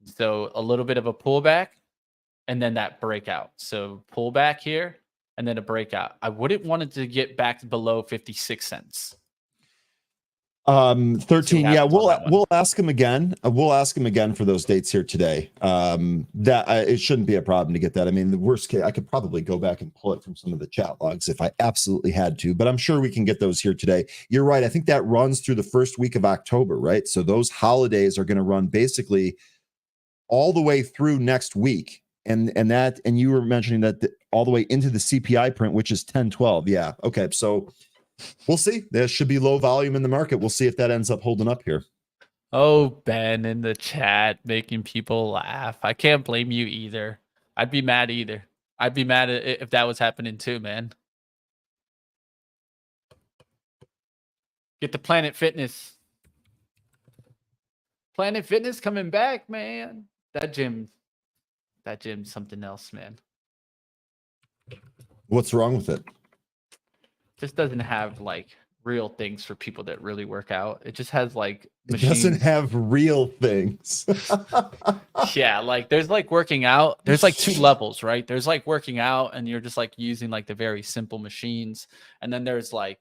Speaker 1: So a little bit of a pullback and then that breakout. So pullback here and then a breakout. I wouldn't want it to get back below 56 cents.
Speaker 3: 13. Yeah, we'll ask him again. We'll ask him again for those dates here today. It shouldn't be a problem to get that. I mean, the worst case, I could probably go back and pull it from some of the chat logs if I absolutely had to, but I'm sure we can get those here today. You're right. I think that runs through the first week of October, right? So those holidays are going to run basically all the way through next week. And you were mentioning that all the way into the CPI print, which is 10/12. Yeah. Okay. So we'll see. There should be low volume in the market. We'll see if that ends up holding up here.
Speaker 1: Oh, Ben in the chat making people laugh. I can't blame you either. I'd be mad either. I'd be mad if that was happening too, man. Get the Planet Fitness. Planet Fitness coming back, man. That gym's something else, man.
Speaker 3: What's wrong with it?
Speaker 1: Just doesn't have like real things for people that really work out. It just has like
Speaker 3: machines. It doesn't have real things.
Speaker 1: Yeah, like there's like working out. There's like two levels, right? There's like working out and you're just like using like the very simple machines. And then there's like,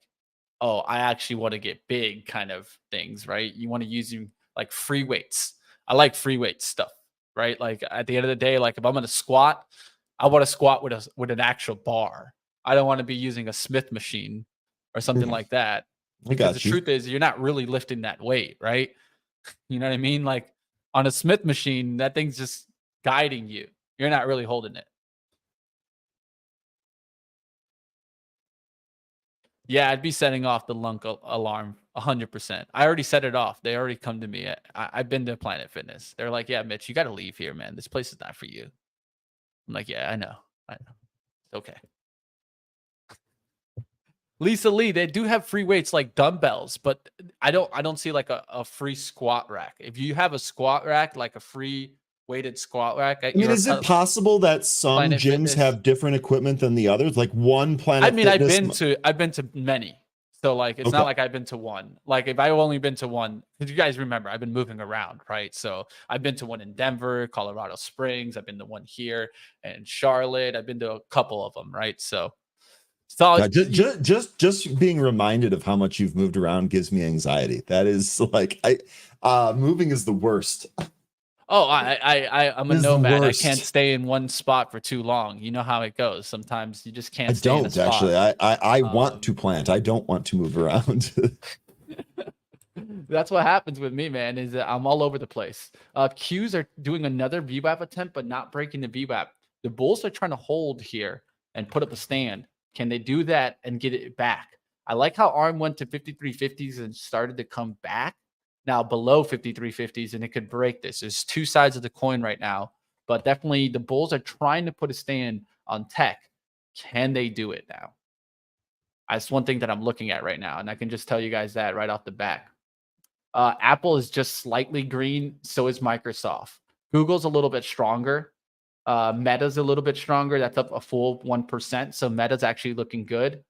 Speaker 1: oh, I actually want to get big kind of things, right? You want to use like free weights. I like free weight stuff, right? Like at the end of the day, like if I'm going to squat, I want to squat with an actual bar. I don't want to be using a Smith machine or something like that. Because the truth is you're not really lifting that weight, right? You know what I mean? Like on a Smith machine, that thing's just guiding you. You're not really holding it. Yeah, I'd be setting off the lunk alarm 100%. I already set it off. They already come to me. I've been to Planet Fitness. They're like, yeah, Mitch, you got to leave here, man. This place is not for you. I'm like, yeah, I know. It's okay. Lisa Lee, they do have free weights like dumbbells, but I don't see like a free squat rack. If you have a squat rack, like a free weighted squat rack,
Speaker 3: I mean, is it possible that some
Speaker 1: Planet
Speaker 3: gyms
Speaker 1: Fitness
Speaker 3: have different equipment than the others? Like one Planet
Speaker 1: I mean,
Speaker 3: Fitness...
Speaker 1: I've been to many. So like it's not like I've been to one. Like if I've only been to one, because you guys remember I've been moving around, right? So I've been to one in Denver, Colorado Springs, I've been to one here in Charlotte, I've been to a couple of them, right? So
Speaker 3: just being reminded of how much you've moved around gives me anxiety. That is like moving is the worst.
Speaker 1: Oh, I'm a nomad. I can't stay in one spot for too long. You know how it goes. Sometimes you just can't stay in a spot.
Speaker 3: Actually. I want to plant. I don't want to move around.
Speaker 1: That's what happens with me, man, is that I'm all over the place. Qs are doing another VWAP attempt, but not breaking the VWAP. The bulls are trying to hold here and put up a stand. Can they do that and get it back? I like how ARM went to 5350s and started to come back now below 5350s, and it could break this. There's two sides of the coin right now, but definitely the bulls are trying to put a stand on tech. Can they do it now? That's one thing that I'm looking at right now, and I can just tell you guys that right off the bat. Apple is just slightly green, so is Microsoft. Google's a little bit stronger. Meta's a little bit stronger. That's up a full 1%. So Meta's actually looking good.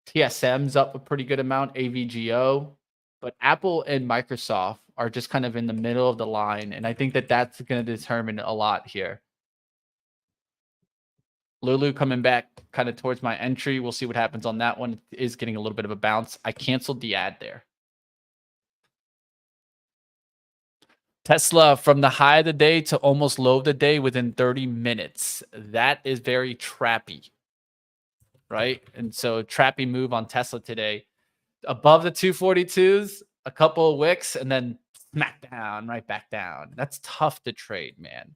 Speaker 1: TSM's up a pretty good amount, AVGO. But Apple and Microsoft are just kind of in the middle of the line. And I think that that's going to determine a lot here. Lulu coming back kind of towards my entry. We'll see what happens on that one. It is getting a little bit of a bounce. I canceled the ad there. Tesla from the high of the day to almost low of the day within 30 minutes. That is very trappy, right? And so trappy move on Tesla today. Above the 242s, a couple of wicks, and then smack down, right back down. That's tough to trade, man.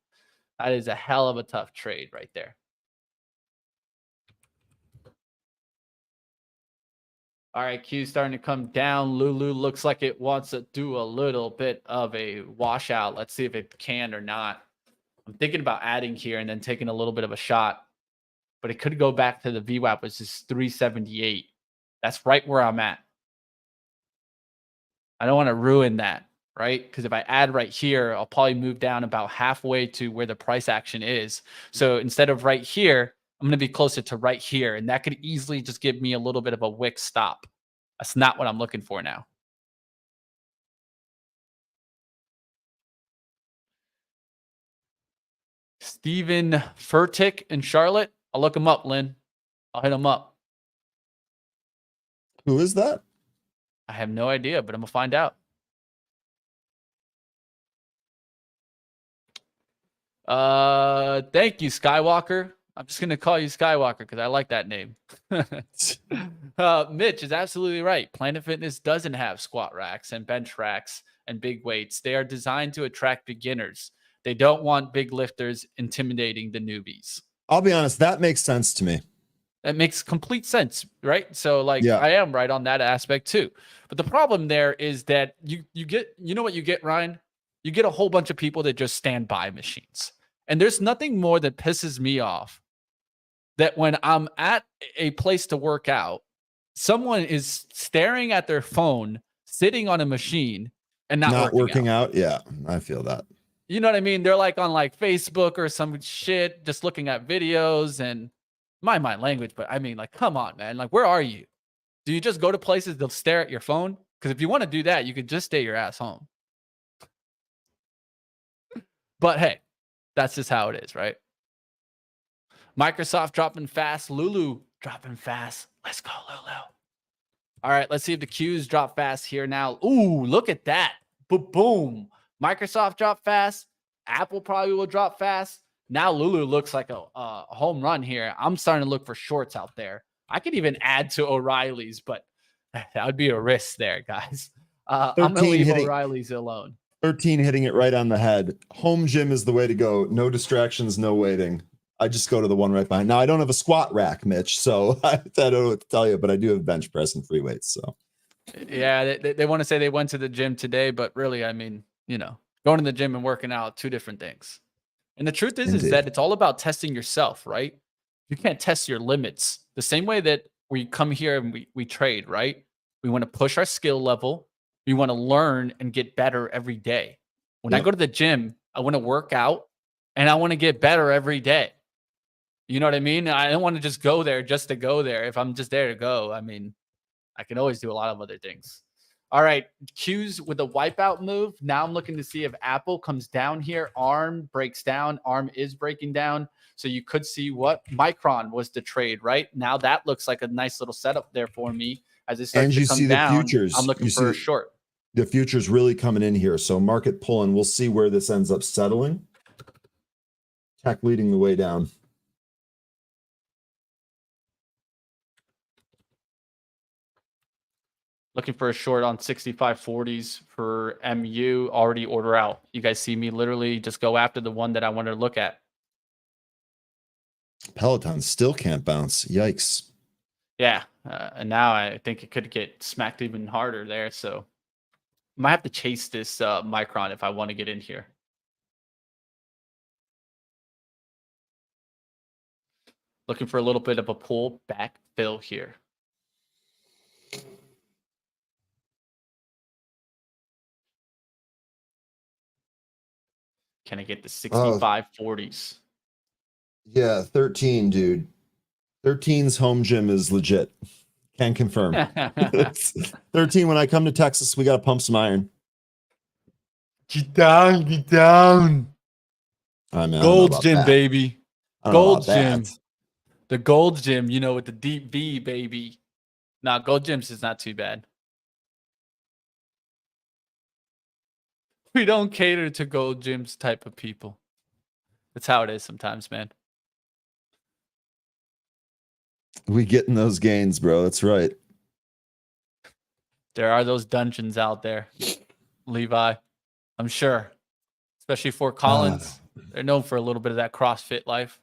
Speaker 1: That is a hell of a tough trade right there. All right, Q starting to come down. Lulu looks like it wants to do a little bit of a washout. Let's see if it can or not. I'm thinking about adding here and then taking a little bit of a shot, but it could go back to the VWAP, which is 378. That's right where I'm at. I don't want to ruin that, right? Because if I add right here, I'll probably move down about halfway to where the price action is. So instead of right here, I'm going to be closer to right here, and that could easily just give me a little bit of a wick stop. That's not what I'm looking for now. Steven Furtick in Charlotte. I'll look him up, Lynn. I'll hit him up.
Speaker 3: Who is that?
Speaker 1: I have no idea, but I'm going to find out. Thank you, Skywalker. I'm just going to call you Skywalker because I like that name. Mitch is absolutely right. Planet Fitness doesn't have squat racks and bench racks and big weights. They are designed to attract beginners. They don't want big lifters intimidating the newbies.
Speaker 3: I'll be honest, that makes sense to me.
Speaker 1: That makes complete sense, right? So like,
Speaker 3: yeah.
Speaker 1: I am right on that aspect too. But the problem there is that you get, you know what you get, Ryan? You get a whole bunch of people that just stand by machines. And there's nothing more that pisses me off that when I'm at a place to work out, someone is staring at their phone, sitting on a machine and not working out.
Speaker 3: Yeah, I feel that.
Speaker 1: You know what I mean? They're like on like Facebook or some shit, just looking at videos and my language. But I mean, like, come on, man. Like, where are you? Do you just go to places they'll stare at your phone? Because if you want to do that, you could just stay your ass home. But hey, that's just how it is, right? Microsoft dropping fast. Lulu dropping fast. Let's go, Lulu. All right, let's see if the Qs drop fast here now. Ooh, look at that. Boom. Microsoft dropped fast. Apple probably will drop fast. Now Lulu looks like a home run here. I'm starting to look for shorts out there. I could even add to O'Reilly's, but that would be a risk there, guys. I'm going to leave O'Reilly's alone.
Speaker 3: 13 hitting it right on the head. Home gym is the way to go. No distractions, no waiting. I just go to the one right behind. Now, I don't have a squat rack, Mitch, so I don't know what to tell you, but I do have bench press and free weights. So,
Speaker 1: yeah, they want to say they went to the gym today, but really, I mean, you know, going to the gym and working out, two different things. And the truth is that it's all about testing yourself, right? You can't test your limits the same way that we come here and we trade, right? We want to push our skill level. We want to learn and get better every day. When I go to the gym, I want to work out and I want to get better every day. You know what I mean? I don't want to just go there just to go there. If I'm just there to go, I mean, I can always do a lot of other things. All right, Q's with a wipeout move. Now I'm looking to see if Apple comes down here. ARM breaks down. ARM is breaking down. So you could see what Micron was the trade, right? Now that looks like a nice little setup there for me. As it starts to come down, I'm looking for a short.
Speaker 3: The future's really coming in here. So market pulling. We'll see where this ends up settling. Tech leading the way down.
Speaker 1: Looking for a short on 65.40s for MU. Already order out. You guys see me literally just go after the one that I wanted to look at.
Speaker 3: Peloton still can't bounce. Yikes.
Speaker 1: Yeah. And now I think it could get smacked even harder there. So I might have to chase this Micron if I want to get in here. Looking for a little bit of a pull back fill here. Can I get the 65.40s?
Speaker 3: Yeah, 13, dude. 13's home gym is legit. Can confirm. 13, when I come to Texas, we got to pump some iron.
Speaker 1: Get down, get down.
Speaker 3: Gold's
Speaker 1: Gym, baby. Gold's Gym.
Speaker 3: That.
Speaker 1: The Gold's Gym, you know, with the deep V, baby. Nah, Gold Gyms is not too bad. We don't cater to Gold Gyms type of people. That's how it is sometimes, man.
Speaker 3: We getting those gains, bro. That's right.
Speaker 1: There are those dungeons out there, Levi. I'm sure. Especially Fort Collins. They're known for a little bit of that CrossFit life.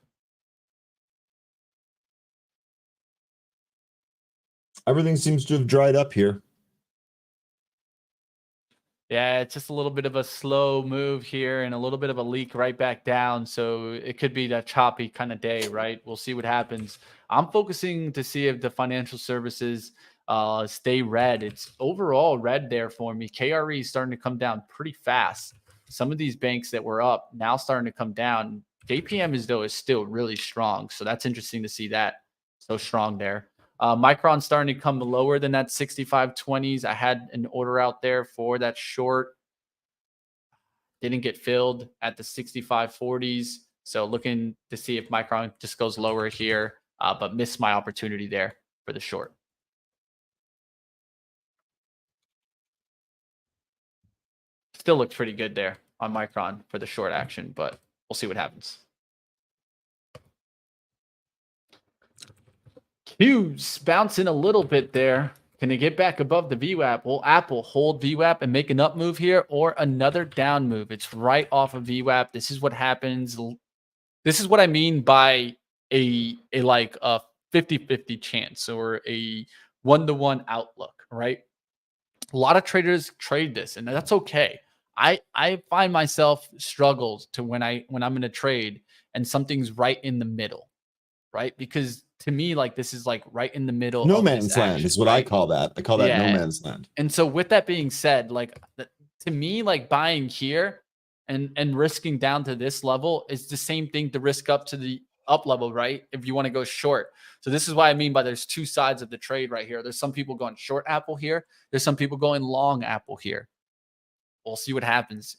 Speaker 3: Everything seems to have dried up here.
Speaker 1: Yeah, it's just a little bit of a slow move here and a little bit of a leak right back down. So it could be that choppy kind of day, right? We'll see what happens. I'm focusing to see if the financial services stay red. It's overall red there for me. KRE is starting to come down pretty fast. Some of these banks that were up now starting to come down. JPM is still really strong. So that's interesting to see that so strong there. Micron's starting to come lower than that 65.20s. I had an order out there for that short. Didn't get filled at the 65.40s. So looking to see if Micron just goes lower here, but missed my opportunity there for the short. Still looks pretty good there on Micron for the short action, but we'll see what happens. Qs bouncing a little bit there. Can they get back above the VWAP? Will Apple hold VWAP and make an up move here or another down move? It's right off of VWAP. This is what happens. This is what I mean by a like a 50-50 chance or a 1-to-1 outlook, right? A lot of traders trade this, and that's okay. I find myself struggles to when I'm going to trade and something's right in the middle, right? Because to me, like this is like right in the middle.
Speaker 3: No man's land is what I call that. I call that no man's land.
Speaker 1: And so with that being said, like to me, like buying here and risking down to this level is the same thing to risk up to the up level, right? If you want to go short. So this is what I mean by there's two sides of the trade right here. There's some people going short Apple here. There's some people going long Apple here. We'll see what happens.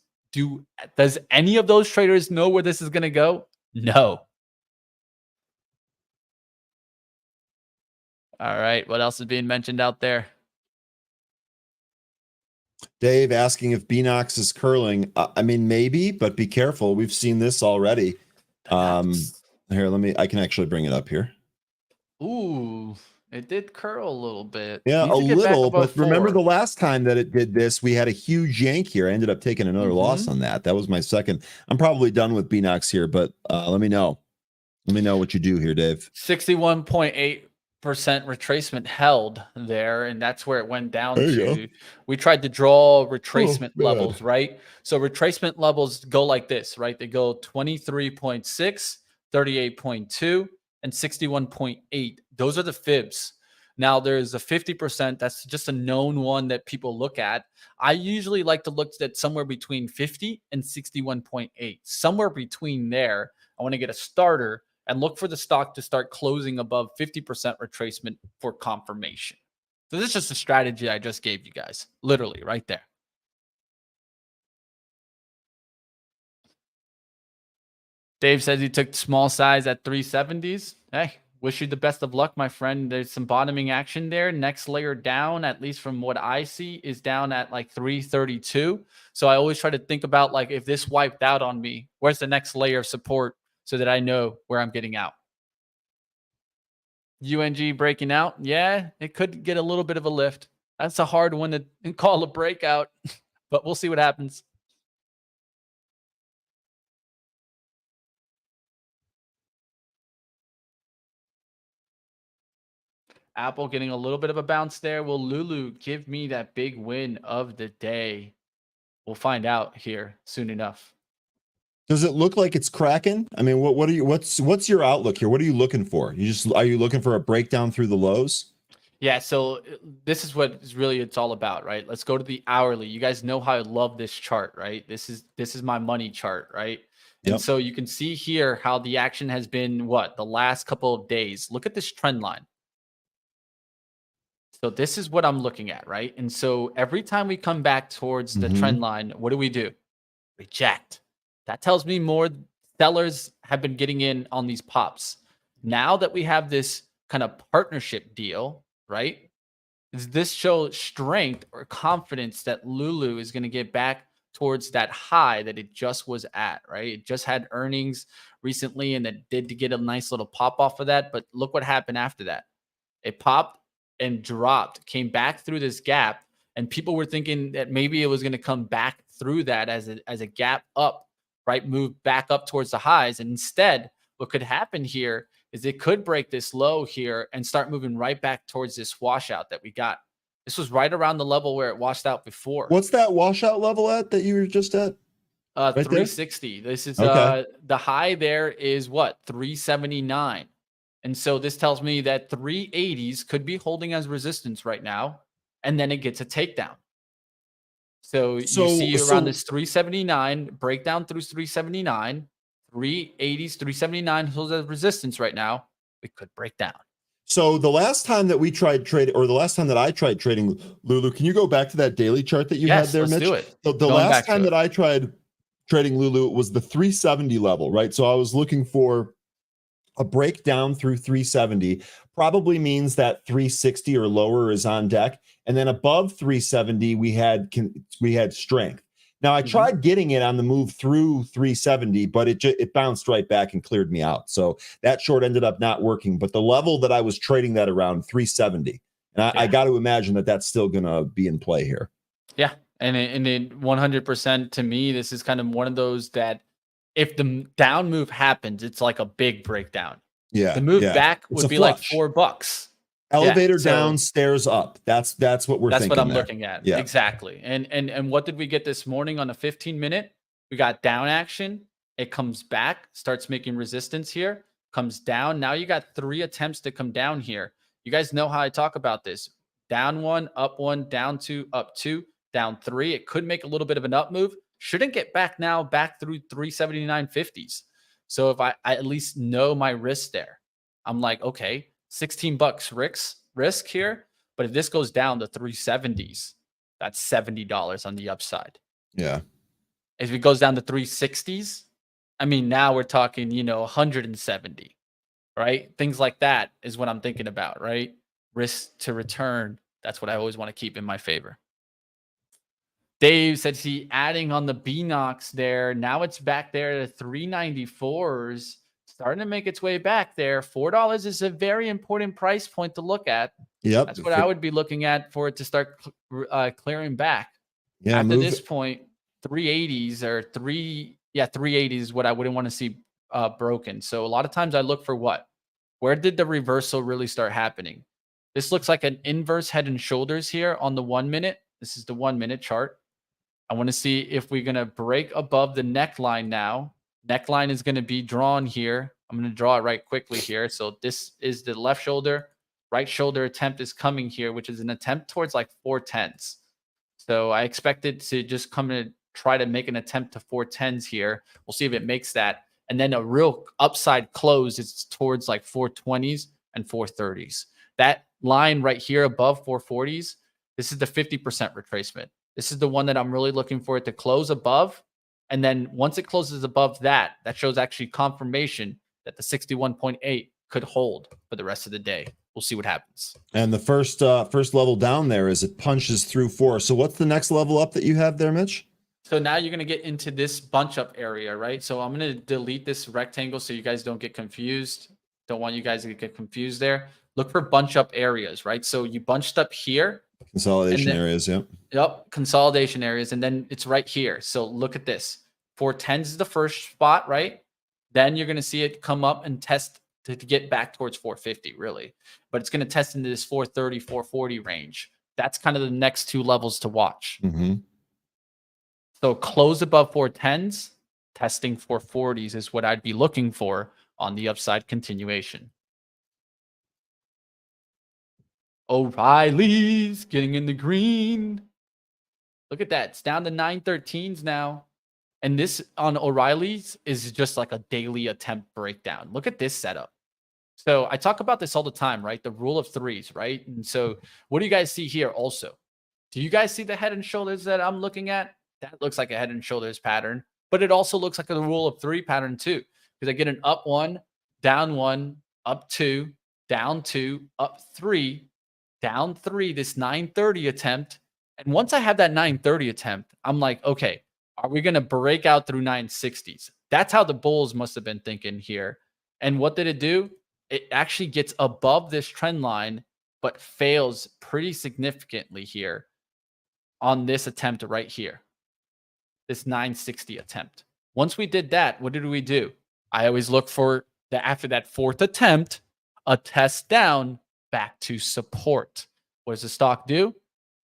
Speaker 1: Does any of those traders know where this is going to go? No. All right. What else is being mentioned out there?
Speaker 3: Dave asking if BNOX is curling. I mean, maybe, but be careful. We've seen this already. Here, I can actually bring it up here.
Speaker 1: Ooh, it did curl a little bit.
Speaker 3: Yeah, a little, but remember the last time that it did this, we had a huge yank here. I ended up taking another loss on that. That was my second. I'm probably done with BNOX here, but let me know. Let me know what you do here, Dave.
Speaker 1: 61.8% retracement held there, and that's where it went down to. We tried to draw retracement levels, right? So retracement levels go like this, right? They go 23.6, 38.2, and 61.8. Those are the fibs. Now there's a 50%. That's just a known one that people look at. I usually like to look at somewhere between 50 and 61.8. Somewhere between there, I want to get a starter and look for the stock to start closing above 50% retracement for confirmation. So this is just a strategy I just gave you guys, literally right there. Dave says he took small size at 370s. Hey, wish you the best of luck, my friend. There's some bottoming action there. Next layer down, at least from what I see, is down at like 332. So I always try to think about like if this wiped out on me, where's the next layer of support so that I know where I'm getting out. UNG breaking out. Yeah, it could get a little bit of a lift. That's a hard one to call a breakout, but we'll see what happens. Apple getting a little bit of a bounce there. Will Lulu give me that big win of the day? We'll find out here soon enough.
Speaker 3: Does it look like it's cracking? I mean, what's your outlook here? What are you looking for? Are you looking for a breakdown through the lows?
Speaker 1: Yeah, so this is what it's all about, right? Let's go to the hourly. You guys know how I love this chart, right? This is my money chart, right? And so you can see here how the action has been the last couple of days. Look at this trend line. So this is what I'm looking at, right? And so every time we come back towards the trend line, what do? Reject. That tells me more sellers have been getting in on these pops. Now that we have this kind of partnership deal, right? Does this show strength or confidence that Lulu is going to get back towards that high that it just was at, right? It just had earnings recently and it did get a nice little pop off of that. But look what happened after that. It popped and dropped, came back through this gap, and people were thinking that maybe it was going to come back through that as a gap up, right? Move back up towards the highs. And instead, what could happen here is it could break this low here and start moving right back towards this washout that we got. This was right around the level where it washed out before.
Speaker 3: What's that washout level at that you were just at?
Speaker 1: Right 360. There? This is the high there is 379. And so this tells me that 380s could be holding as resistance right now, and then it gets a takedown. So you see around this 379, breakdown through 379, 380s, 379 holds as resistance right now. It could break down.
Speaker 3: So the last time that we tried trading, or the last time that I tried trading, Lulu, can you go back to that daily chart that you had
Speaker 1: Yes,
Speaker 3: there,
Speaker 1: let's
Speaker 3: Mitch?
Speaker 1: do it.
Speaker 3: The
Speaker 1: Going
Speaker 3: last
Speaker 1: back
Speaker 3: time
Speaker 1: to
Speaker 3: that
Speaker 1: it.
Speaker 3: I tried trading Lulu was the 370 level, right? So I was looking for a breakdown through 370, probably means that 360 or lower is on deck, and then above 370 we had strength. Now I tried getting it on the move through 370, but it bounced right back and cleared me out. So that short ended up not working. But the level that I was trading that around 370, and I got to imagine that that's still going to be in play here.
Speaker 1: Yeah. And it 100% to me, this is kind of one of those that if the down move happens, it's like a big breakdown.
Speaker 3: Yeah,
Speaker 1: The move
Speaker 3: yeah,
Speaker 1: back
Speaker 3: it's
Speaker 1: would
Speaker 3: a
Speaker 1: be like
Speaker 3: flush.
Speaker 1: $4. Yeah.
Speaker 3: Elevator down,
Speaker 1: So
Speaker 3: stairs up. That's what we're
Speaker 1: that's what
Speaker 3: thinking
Speaker 1: I'm
Speaker 3: there.
Speaker 1: looking at.
Speaker 3: Yeah.
Speaker 1: Exactly. And what did we get this morning on the 15-minute? We got down action. It comes back, starts making resistance here, comes down. Now you got 3 attempts to come down here. You guys know how I talk about this. Down 1, up 1, down 2, up 2, down 3. It could make a little bit of an up move. Shouldn't get back now, back through 379.50s. So if I at least know my risk there, I'm like, okay, $16 risk here. But if this goes down to 370s, that's $70 on the upside.
Speaker 3: Yeah.
Speaker 1: If it goes down to 360s, I mean, now we're talking, 170, right? Things like that is what I'm thinking about, right? Risk to return. That's what I always want to keep in my favor. Dave said he adding on the BNOX there. Now it's back there to 394s, starting to make its way back there. $4 is a very important price point to look at.
Speaker 3: Yep.
Speaker 1: That's what I would be looking at for it to start clearing back.
Speaker 3: Yeah.
Speaker 1: After this point, 380s or 380 is what I wouldn't want to see broken. So a lot of times I look for what? Where did the reversal really start happening? This looks like an inverse head and shoulders here on the 1 minute. This is the 1 minute chart. I want to see if we're going to break above the neckline now. Neckline is going to be drawn here. I'm going to draw it right quickly here. So this is the left shoulder. Right shoulder attempt is coming here, which is an attempt towards like 410s. So I expect it to just come and try to make an attempt to 410s here. We'll see if it makes that. And then a real upside close is towards like 420s and 430s. That line right here above 440s, this is the 50% retracement. This is the one that I'm really looking for it to close above. And then once it closes above that, that shows actually confirmation that the 61.8 could hold for the rest of the day. We'll see what happens.
Speaker 3: And the first level down there is it punches through 4. So what's the next level up that you have there, Mitch?
Speaker 1: So now you're going to get into this bunch up area, right? So I'm going to delete this rectangle so you guys don't get confused. Don't want you guys to get confused there. Look for bunch up areas, right? So you bunched up here.
Speaker 3: Consolidation areas, yep.
Speaker 1: Yep, consolidation areas. And then it's right here. So look at this. 410s is the first spot, right? Then you're going to see it come up and test to get back towards 450, really. But it's going to test into this 430, 440 range. That's kind of the next 2 levels to watch. So close above 410s, testing 440s is what I'd be looking for on the upside continuation. O'Reilly's getting in the green. Look at that. It's down to 913s now. And this on O'Reilly's is just like a daily attempt breakdown. Look at this setup. So I talk about this all the time, right? The rule of 3s, right? And so what do you guys see here also? Do you guys see the head and shoulders that I'm looking at? That looks like a head and shoulders pattern, but it also looks like a rule of 3 pattern too, because I get an up 1, down 1, up 2, down 2, up 3, down 3, this 930 attempt. And once I have that 930 attempt, I'm like, okay, are we going to break out through 960s? That's how the bulls must have been thinking here. And what did it do? It actually gets above this trend line, but fails pretty significantly here on this attempt right here, this 960 attempt. Once we did that, what did we do? I always look for after that 4th attempt, a test down back to support. What does the stock do?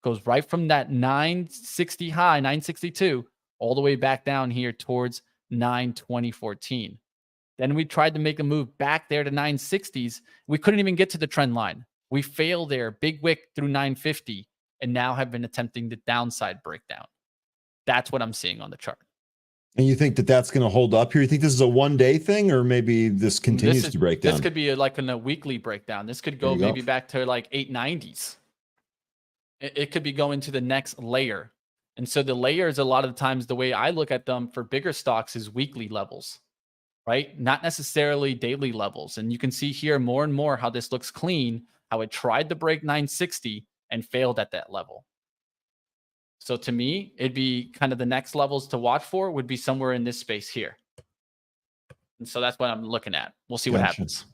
Speaker 1: Goes right from that 960 high, 962, all the way back down here towards 920.14. Then we tried to make a move back there to 960s. We couldn't even get to the trend line. We failed there, big wick through 950, and now have been attempting the downside breakdown. That's what I'm seeing on the chart.
Speaker 3: And you think that that's going to hold up here? You think this is a one-day thing, or maybe this continues to break down?
Speaker 1: This could be like in a weekly breakdown. This could go maybe back to like 890s. It could be going to the next layer. And so the layers, a lot of the times, the way I look at them for bigger stocks is weekly levels, right? Not necessarily daily levels. And you can see here more and more how this looks clean, how it tried to break 960 and failed at that level. So to me, it'd be kind of the next levels to watch for would be somewhere in this space here. And so that's what I'm looking at. We'll see what happens.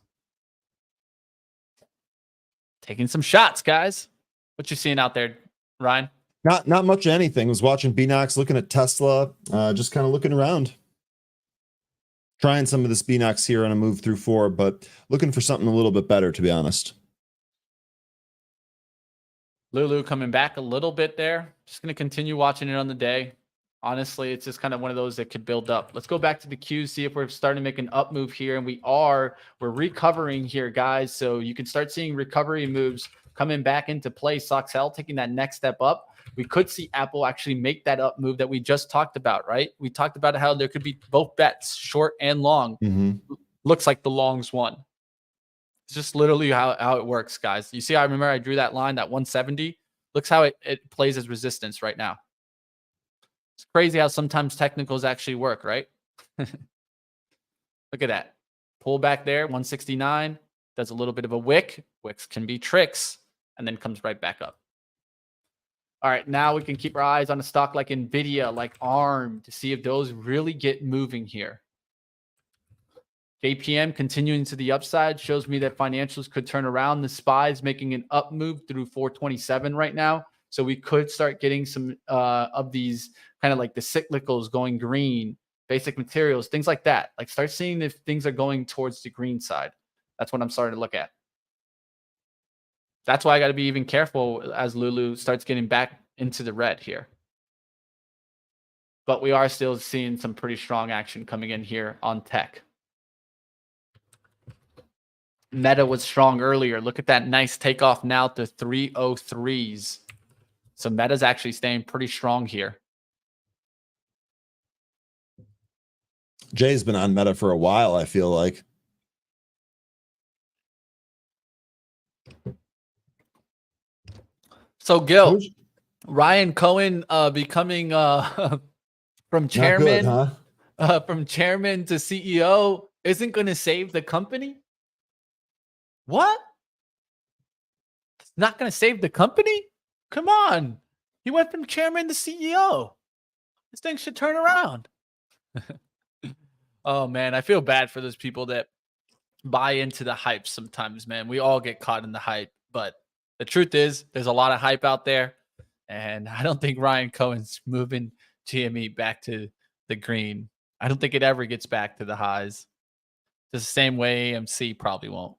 Speaker 1: Taking some shots, guys. What you seeing out there, Ryan?
Speaker 3: Not much of anything. Was watching BNOX, looking at Tesla, just kind of looking around. Trying some of this BNOX here on a move through 4, but looking for something a little bit better, to be honest.
Speaker 1: Lulu coming back a little bit there. Just going to continue watching it on the day. Honestly, it's just kind of one of those that could build up. Let's go back to the Qs, see if we're starting to make an up move here. And we're recovering here, guys. So you can start seeing recovery moves coming back into play. Soxel taking that next step up. We could see Apple actually make that up move that we just talked about, right? We talked about how there could be both bets, short and long. Looks like the longs won. It's just literally how it works, guys. You see, I remember I drew that line, that 170. Looks how it plays as resistance right now. It's crazy how sometimes technicals actually work, right? Look at that. Pull back there, 169. Does a little bit of a wick. Wicks can be tricks, and then comes right back up. All right, now we can keep our eyes on a stock like NVIDIA, like ARM, to see if those really get moving here. JPM continuing to the upside shows me that financials could turn around. The SPY is making an up move through 427 right now. So we could start getting some of these kind of like the cyclicals going green, basic materials, things like that. Like start seeing if things are going towards the green side. That's what I'm starting to look at. That's why I got to be even careful as Lulu starts getting back into the red here. But we are still seeing some pretty strong action coming in here on tech. Meta was strong earlier. Look at that nice takeoff now to 303s. So Meta's actually staying pretty strong here.
Speaker 3: Jay's been on Meta for a while, I feel like.
Speaker 1: So Gil, Ryan Cohen becoming from chairman from chairman to CEO isn't going to save the company? What? It's not going to save the company? Come on. He went from chairman to CEO. This thing should turn around. Oh, man. I feel bad for those people that buy into the hype sometimes, man. We all get caught in the hype. But the truth is, there's a lot of hype out there. And I don't think Ryan Cohen's moving GME back to the green. I don't think it ever gets back to the highs. Just the same way AMC probably won't.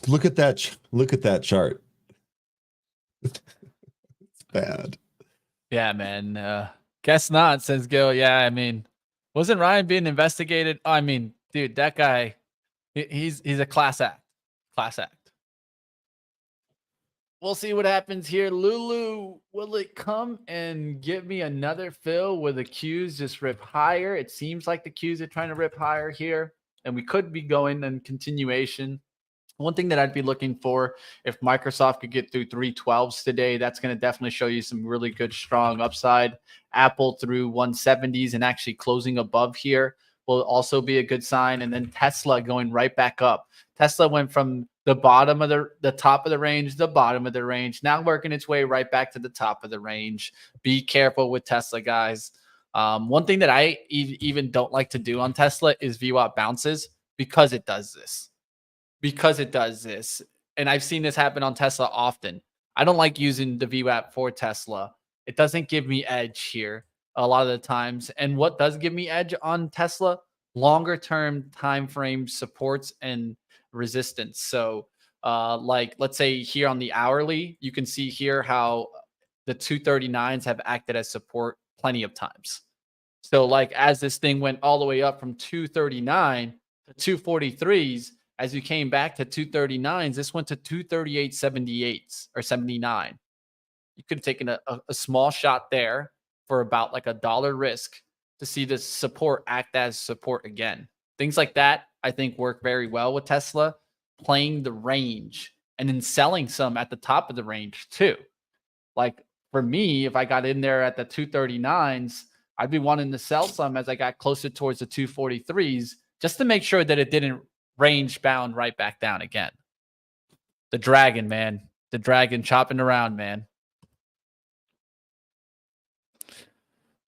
Speaker 3: Look at that. Look at that chart. It's bad.
Speaker 1: Yeah, man. Guess not, says Gil. Yeah, I mean, wasn't Ryan being investigated? Oh, I mean, dude, that guy, he's a class act. Class act. We'll see what happens here. Lulu, will it come and give me another fill where the Qs just rip higher? It seems like the Qs are trying to rip higher here, and we could be going in continuation. One thing that I'd be looking for, if Microsoft could get through 312s today, that's going to definitely show you some really good, strong upside. Apple through 170s and actually closing above here will also be a good sign. And then Tesla going right back up. Tesla went from the bottom of the top of the range, the bottom of the range, now working its way right back to the top of the range. Be careful with Tesla, guys. One thing that I even don't like to do on Tesla is VWAP bounces because it does this. And I've seen this happen on Tesla often. I don't like using the VWAP for Tesla. It doesn't give me edge here a lot of the times. And what does give me edge on Tesla? Longer term time frame supports and resistance. So like let's say here on the hourly, you can see here how the 239s have acted as support plenty of times. So like as this thing went all the way up from 239 to 243s, as you came back to 239s, this went to 238.78 or 79. You could have taken a small shot there for about like $1 risk to see this support act as support again. Things like that, I think, work very well with Tesla, playing the range and then selling some at the top of the range too. Like for me, if I got in there at the 239s, I'd be wanting to sell some as I got closer towards the 243s just to make sure that it didn't range bound right back down again. The dragon, man. The dragon chopping around, man.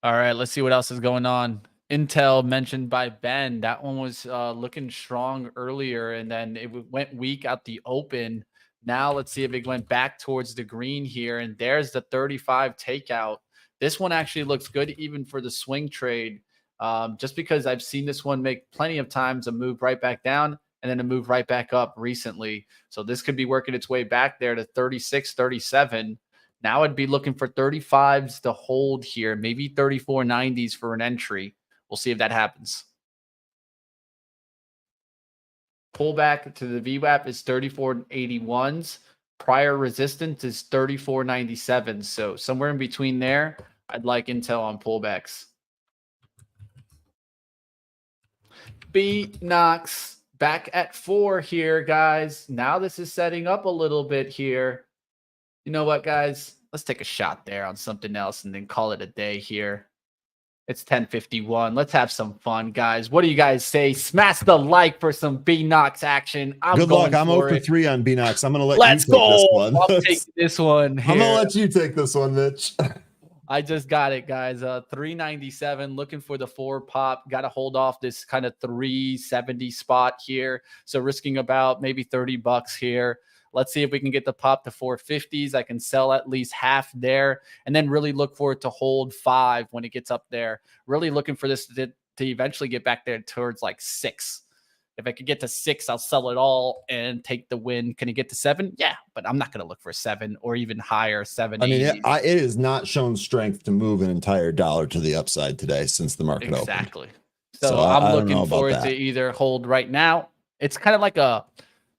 Speaker 1: All right, let's see what else is going on. Intel mentioned by Ben. That one was looking strong earlier, and then it went weak out the open. Now let's see if it went back towards the green here, and there's the 35 takeout. This one actually looks good even for the swing trade, just because I've seen this one make plenty of times a move right back down and then a move right back up recently. So this could be working its way back there to 36, 37. Now I'd be looking for 35s to hold here, maybe 34.90s for an entry. We'll see if that happens. Pullback to the VWAP is 34.81s. Prior resistance is 34.97. So somewhere in between there, I'd like Intel on pullbacks. BNOX back at 4 here, guys. Now this is setting up a little bit here. You know what, guys? Let's take a shot there on something else and then call it a day here. It's 10:51. Let's have some fun, guys. What do you guys say? Smash the like for some BNOX action.
Speaker 3: Good luck. I'm 0 for 3 on BNOX. I'm going to let
Speaker 1: Let's
Speaker 3: you take
Speaker 1: go.
Speaker 3: this one.
Speaker 1: I'll take this one here.
Speaker 3: I'm going to let you take this one, Mitch.
Speaker 1: I just got it, guys. 397, looking for the 4 pop. Got to hold off this kind of 370 spot here. So risking about maybe $30 here. Let's see if we can get the pop to 450s. I can sell at least half there and then really look for it to hold 5 when it gets up there. Really looking for this to eventually get back there towards like 6. If I could get to 6, I'll sell it all and take the win. Can it get to 7? Yeah, but I'm not going to look for 7 or even higher, 7.
Speaker 3: I mean, it has not shown strength to move an entire dollar to the upside today since the market opened.
Speaker 1: Exactly. So I'm looking for it to either hold right now. It's kind of like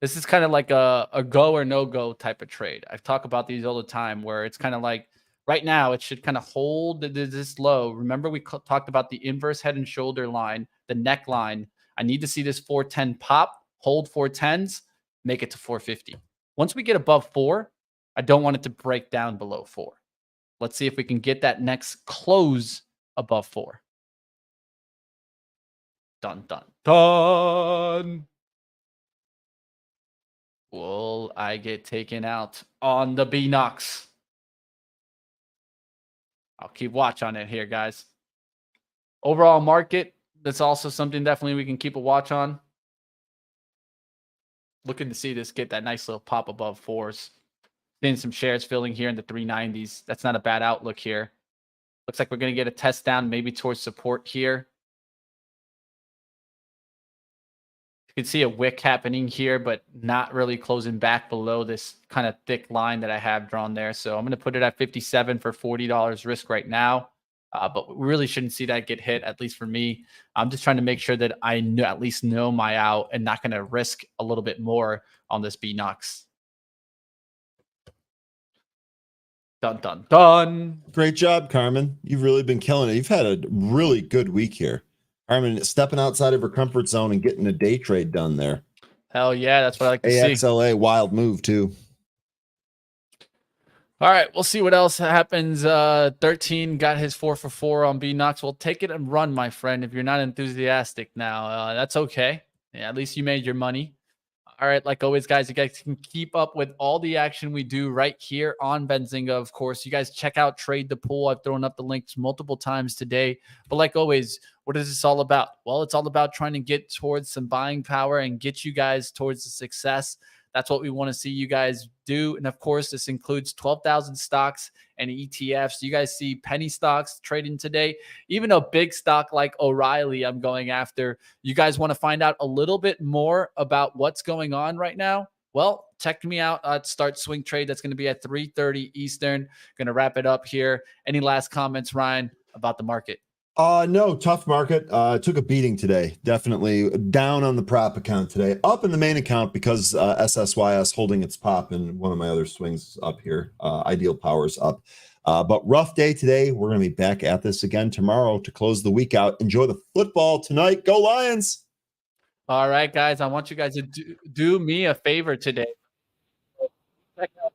Speaker 1: this is kind of like a go or no go type of trade. I've talked about these all the time where it's kind of like right now it should kind of hold this low. Remember we talked about the inverse head and shoulder line, the neckline. I need to see this 410 pop, hold 410s, make it to 450. Once we get above 4, I don't want it to break down below 4. Let's see if we can get that next close above 4. Dun, dun, dun. Will I get taken out on the BNOX? I'll keep watch on it here, guys. Overall market, that's also something definitely we can keep a watch on. Looking to see this get that nice little pop above 4s. Seeing some shares filling here in the 390s. That's not a bad outlook here. Looks like we're going to get a test down maybe towards support here. You can see a wick happening here, but not really closing back below this kind of thick line that I have drawn there. So I'm going to put it at 57 for $40 risk right now. But we really shouldn't see that get hit, at least for me. I'm just trying to make sure that I at least know my out and not going to risk a little bit more on this BNOX. Dun, dun, dun.
Speaker 3: Great job, Carmen. You've really been killing it. You've had a really good week here. Carmen, stepping outside of her comfort zone and getting a day trade done there.
Speaker 1: Hell yeah, that's what I like to see.
Speaker 3: AXLA, wild move too.
Speaker 1: All right, we'll see what else happens. 13 got his 4 for 4 on BNOX. We'll take it and run, my friend. If you're not enthusiastic now, that's okay. Yeah, at least you made your money. All right, like always, guys, you guys can keep up with all the action we do right here on Benzinga. Of course, you guys check out Trade the Pool. I've thrown up the links multiple times today. But like always, what is this all about? Well, it's all about trying to get towards some buying power and get you guys towards the success. That's what we want to see you guys do. And of course, this includes 12,000 stocks and ETFs. You guys see penny stocks trading today, even a big stock like O'Reilly I'm going after. You guys want to find out a little bit more about what's going on right now? Well, check me out at Start Swing Trade. That's going to be at 3:30 Eastern. Going to wrap it up here. Any last comments, Ryan, about the market?
Speaker 3: No, tough market. Took a beating today. Definitely down on the prop account today. Up in the main account because SSYS holding its pop, and one of my other swings up here. Ideal Powers up. But rough day today. We're going to be back at this again tomorrow to close the week out. Enjoy the football tonight. Go Lions!
Speaker 1: All right, guys. I want you guys to do me a favor today. Check out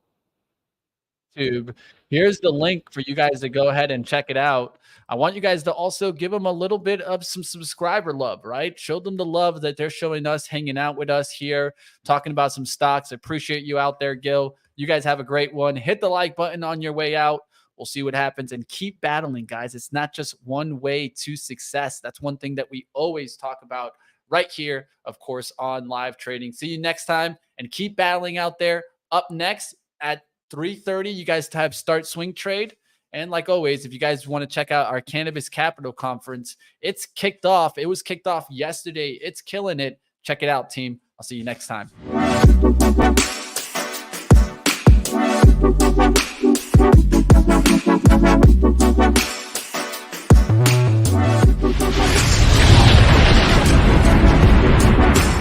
Speaker 1: YouTube. Here's the link for you guys to go ahead and check it out. I want you guys to also give them a little bit of some subscriber love, right? Show them the love that they're showing us, hanging out with us here, talking about some stocks. I appreciate you out there, Gil. You guys have a great one. Hit the like button on your way out. We'll see what happens, and keep battling, guys. It's not just one way to success. That's one thing that we always talk about right here, of course, on live trading. See you next time, and keep battling out there. Up next at 3:30, you guys have Start Swing Trade. And like always, if you guys want to check out our Cannabis Capital Conference, it's kicked off. It was kicked off yesterday. It's killing it. Check it out, team. I'll see you next time.